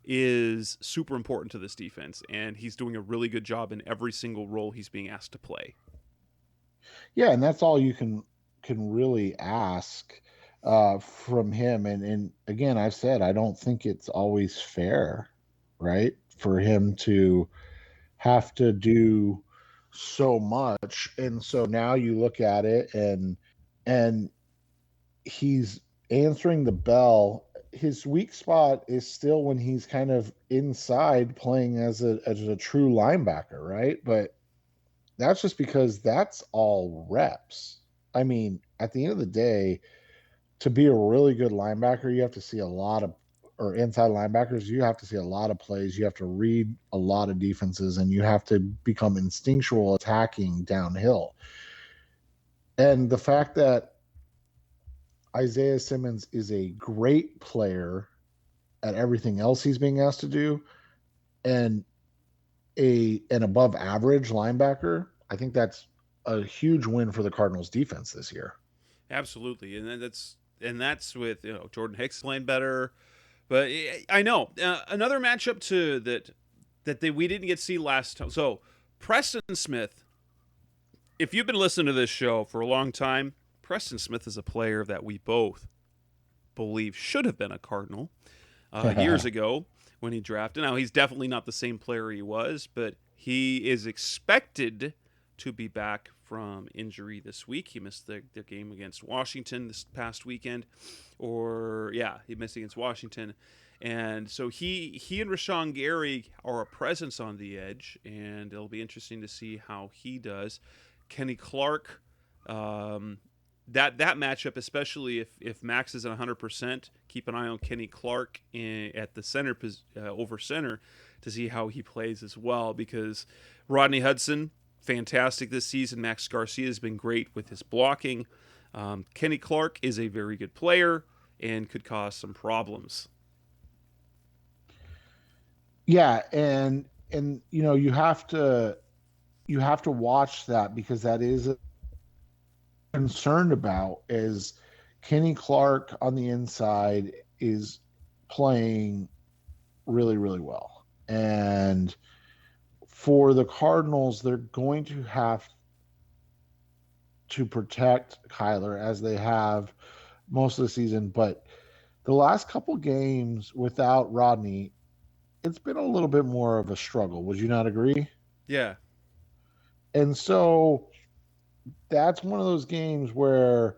is super important to this defense, and he's doing a really good job in every single role he's being asked to play. Yeah, and that's all you can really ask from him. And again, I've said I don't think it's always fair, right, for him to have to do so much. And so now you look at it, and he's answering the bell. His weak spot is still when he's kind of inside playing as a true linebacker, right? But that's just because that's all reps. I mean, at the end of the day, to be a really good linebacker, you have to see a lot of, or inside linebackers, you have to see a lot of plays. You have to read a lot of defenses, and you have to become instinctual attacking downhill. And the fact that Isaiah Simmons is a great player at everything else he's being asked to do, and an above average linebacker, I think that's a huge win for the Cardinals defense this year. Absolutely, and that's with Jordan Hicks playing better. But I know another matchup that we didn't get to see last time. So Preston Smith, if you've been listening to this show for a long time, Preston Smith is a player that we both believe should have been a Cardinal years ago when he drafted. Now, he's definitely not the same player he was, but he is expected to be back from injury this week. He missed the game against Washington this past weekend. He missed against Washington. And so he and Rashawn Gary are a presence on the edge, and it'll be interesting to see how he does. Kenny Clark, that matchup, especially if Max is at 100%, keep an eye on Kenny Clark at the center over center to see how he plays as well, because Rodney Hudson, fantastic this season. Max Garcia has been great with his blocking. Kenny Clark is a very good player and could cause some problems. Yeah, and you have to watch that, because that is concerned about, is Kenny Clark on the inside is playing really, really well. And for the Cardinals, they're going to have to protect Kyler, as they have most of the season. But the last couple games without Rodney, it's been a little bit more of a struggle. Would you not agree? Yeah. And so that's one of those games where,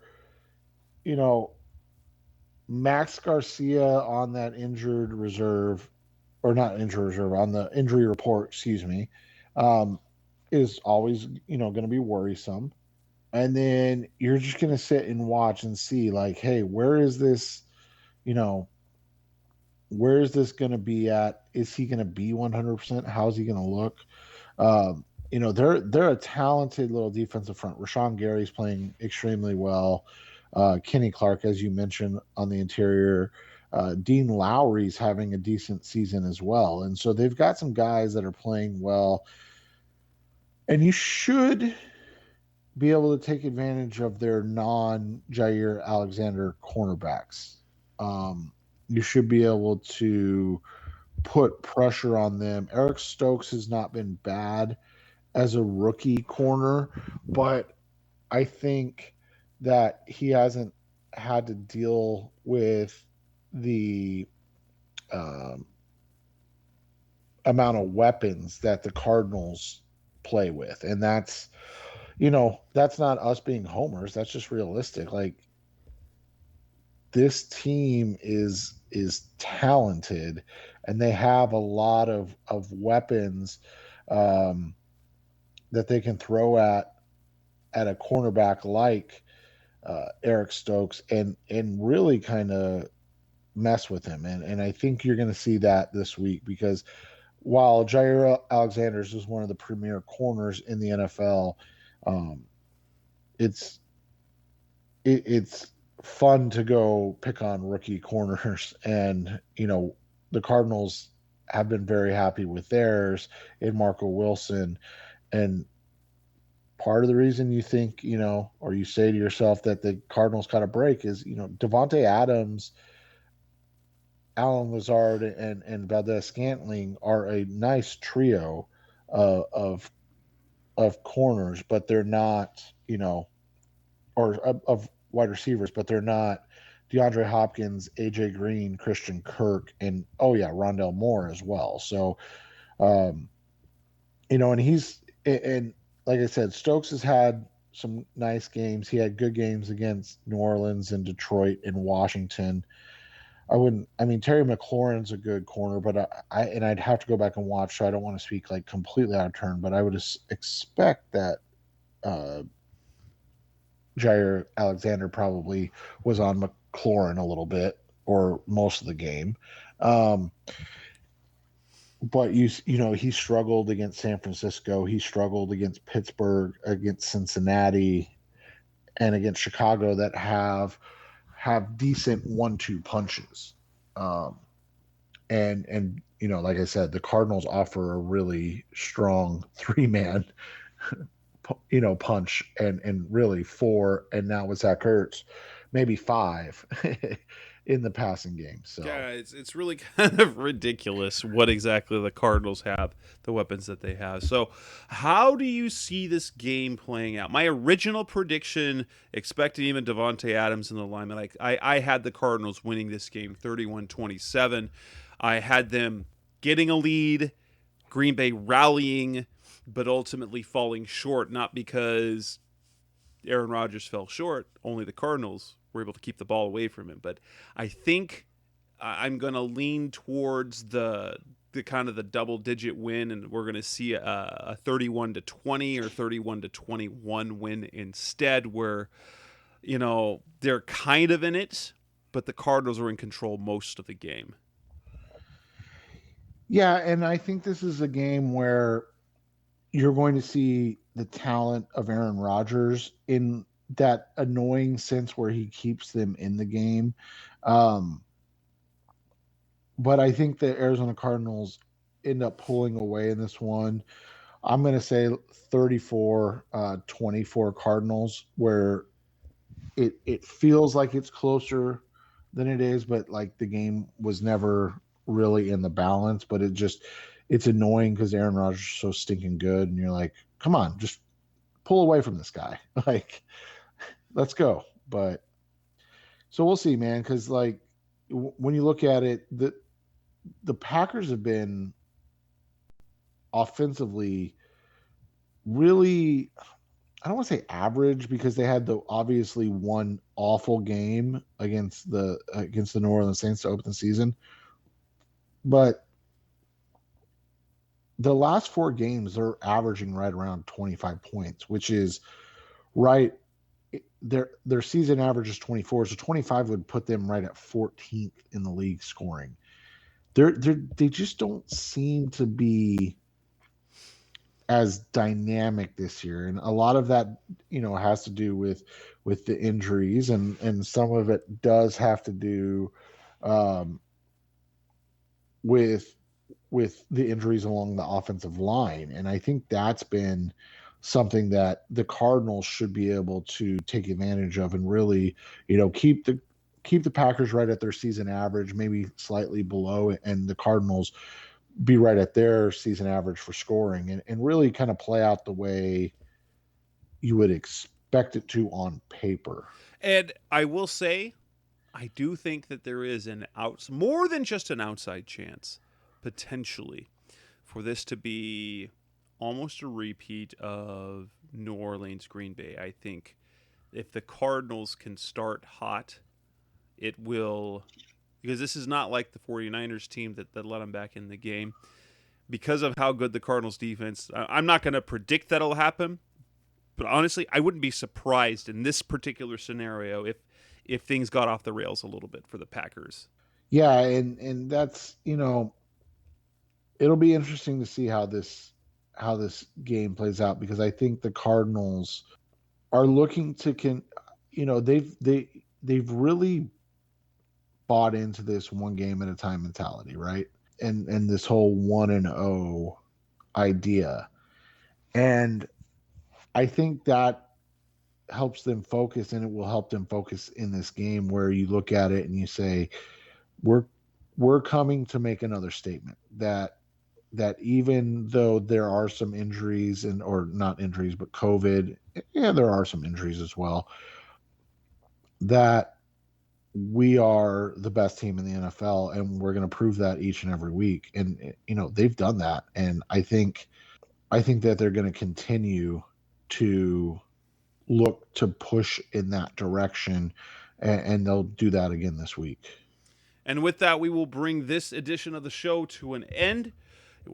Max Garcia on that injured reserve, or not injured reserve, on the injury report, excuse me, is always, going to be worrisome. And then you're just going to sit and watch and see, like, hey, where is this going to be at? Is he going to be 100%? How's he going to look? They're a talented little defensive front. Rashawn Gary's playing extremely well. Kenny Clark, as you mentioned, on the interior. Dean Lowry's having a decent season as well. And so they've got some guys that are playing well. And you should be able to take advantage of their non-Jair Alexander cornerbacks. You should be able to put pressure on them. Eric Stokes has not been bad as a rookie corner, but I think that he hasn't had to deal with the um, amount of weapons that the Cardinals play with. And that's not us being homers. That's just realistic. Like, this team is talented, and they have a lot of weapons um, that they can throw at a cornerback like Eric Stokes and really kind of mess with him. And I think you're going to see that this week, because while Jair Alexander is one of the premier corners in the NFL, um, it's it's fun to go pick on rookie corners, and the Cardinals have been very happy with theirs in Marco Wilson. And part of the reason you think, or you say to yourself that the Cardinals got a break is, Devontae Adams, Alan Lazard, and Valdez Scantling are a nice trio of corners, but they're not, or of wide receivers, but they're not DeAndre Hopkins, AJ Green, Christian Kirk, and Rondell Moore as well. So, um, and and like I said, Stokes has had some nice games. He had good games against New Orleans and Detroit and Washington. Terry McLaurin's a good corner, but I'd have to go back and watch, so I don't want to speak like completely out of turn, but I would expect that Jair Alexander probably was on McLaurin a little bit, or most of the game. But he struggled against San Francisco. He struggled against Pittsburgh, against Cincinnati, and against Chicago, that have decent 1-2 punches. And like I said, the Cardinals offer a really strong 3-man punch, and really 4, and now with Zach Ertz, maybe 5 in the passing game. So yeah, it's really kind of ridiculous what exactly the Cardinals have, the weapons that they have. So how do you see this game playing out? My original prediction, expecting even Devontae Adams in the alignment, I had the Cardinals winning this game 31-27. I had them getting a lead, Green Bay rallying, but ultimately falling short, not because Aaron Rodgers fell short, only the Cardinals were able to keep the ball away from him. But I think I'm going to lean towards the kind of the double-digit win, and we're going to see a 31-20 or 31-21 win instead, where they're kind of in it, but the Cardinals are in control most of the game. Yeah, and I think this is a game where you're going to see the talent of Aaron Rodgers in that annoying sense where he keeps them in the game. But I think the Arizona Cardinals end up pulling away in this one. I'm going to say 34-24 Cardinals, where it feels like it's closer than it is, but like the game was never really in the balance. But it's annoying because Aaron Rodgers is so stinking good, and you're like, come on, just pull away from this guy. Like, let's go. But so we'll see, man, because like when you look at it, the Packers have been offensively really, I don't want to say average, because they had the obviously one awful game against the New Orleans Saints to open the season, but the last 4 games they're averaging right around 25 points, which is right. Their season average is 24, so 25 would put them right at 14th in the league scoring. They just don't seem to be as dynamic this year, and a lot of that has to do with the injuries, and some of it does have to do um, with the injuries along the offensive line. And I think that's been something that the Cardinals should be able to take advantage of and really, keep the Packers right at their season average, maybe slightly below, and the Cardinals be right at their season average for scoring, and really kind of play out the way you would expect it to on paper. And I will say, I do think that there is more than just an outside chance, potentially, for this to be almost a repeat of New Orleans Green Bay. I think if the Cardinals can start hot, it will, because this is not like the 49ers team that let them back in the game. Because of how good the Cardinals defense, I'm not going to predict that'll happen, but honestly, I wouldn't be surprised in this particular scenario if things got off the rails a little bit for the Packers. Yeah, and that's, it'll be interesting to see how this game plays out, because I think the Cardinals are looking to they've really bought into this one game at a time mentality, right? And this whole 1-0 idea. And I think that helps them focus, and it will help them focus in this game, where you look at it and you say, we're coming to make another statement that even though there are some injuries, or not injuries, but COVID, there are some injuries as well, that we are the best team in the NFL, and we're going to prove that each and every week. And, they've done that. And I think that they're going to continue to look to push in that direction, and they'll do that again this week. And with that, we will bring this edition of the show to an end.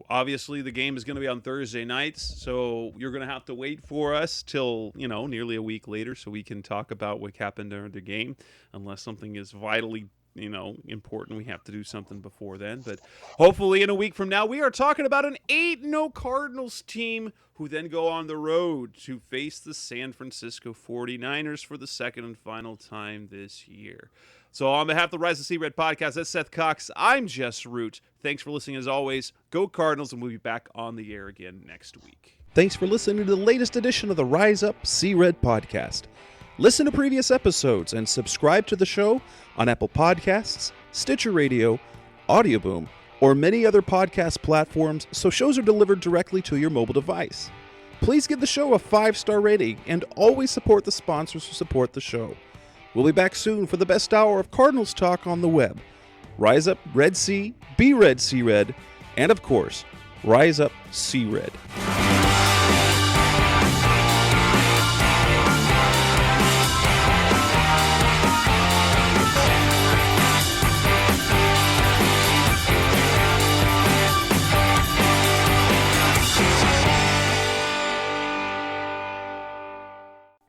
Obviously, the game is going to be on Thursday nights, so you're going to have to wait for us till, nearly a week later so we can talk about what happened during the game, unless something is vitally, important. We have to do something before then. But hopefully in a week from now, we are talking about an 8-0 Cardinals team who then go on the road to face the San Francisco 49ers for the second and final time this year. So on behalf of the Rise of Sea Red podcast, that's Seth Cox. I'm Jess Root. Thanks for listening as always. Go Cardinals, and we'll be back on the air again next week. Thanks for listening to the latest edition of the Rise Up Sea Red podcast. Listen to previous episodes and subscribe to the show on Apple Podcasts, Stitcher Radio, Audioboom, or many other podcast platforms so shows are delivered directly to your mobile device. Please give the show a 5-star rating and always support the sponsors who support the show. We'll be back soon for the best hour of Cardinals talk on the web. Rise up, Red Sea, be Red Sea Red, and of course, Rise up, Sea Red.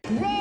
Roll!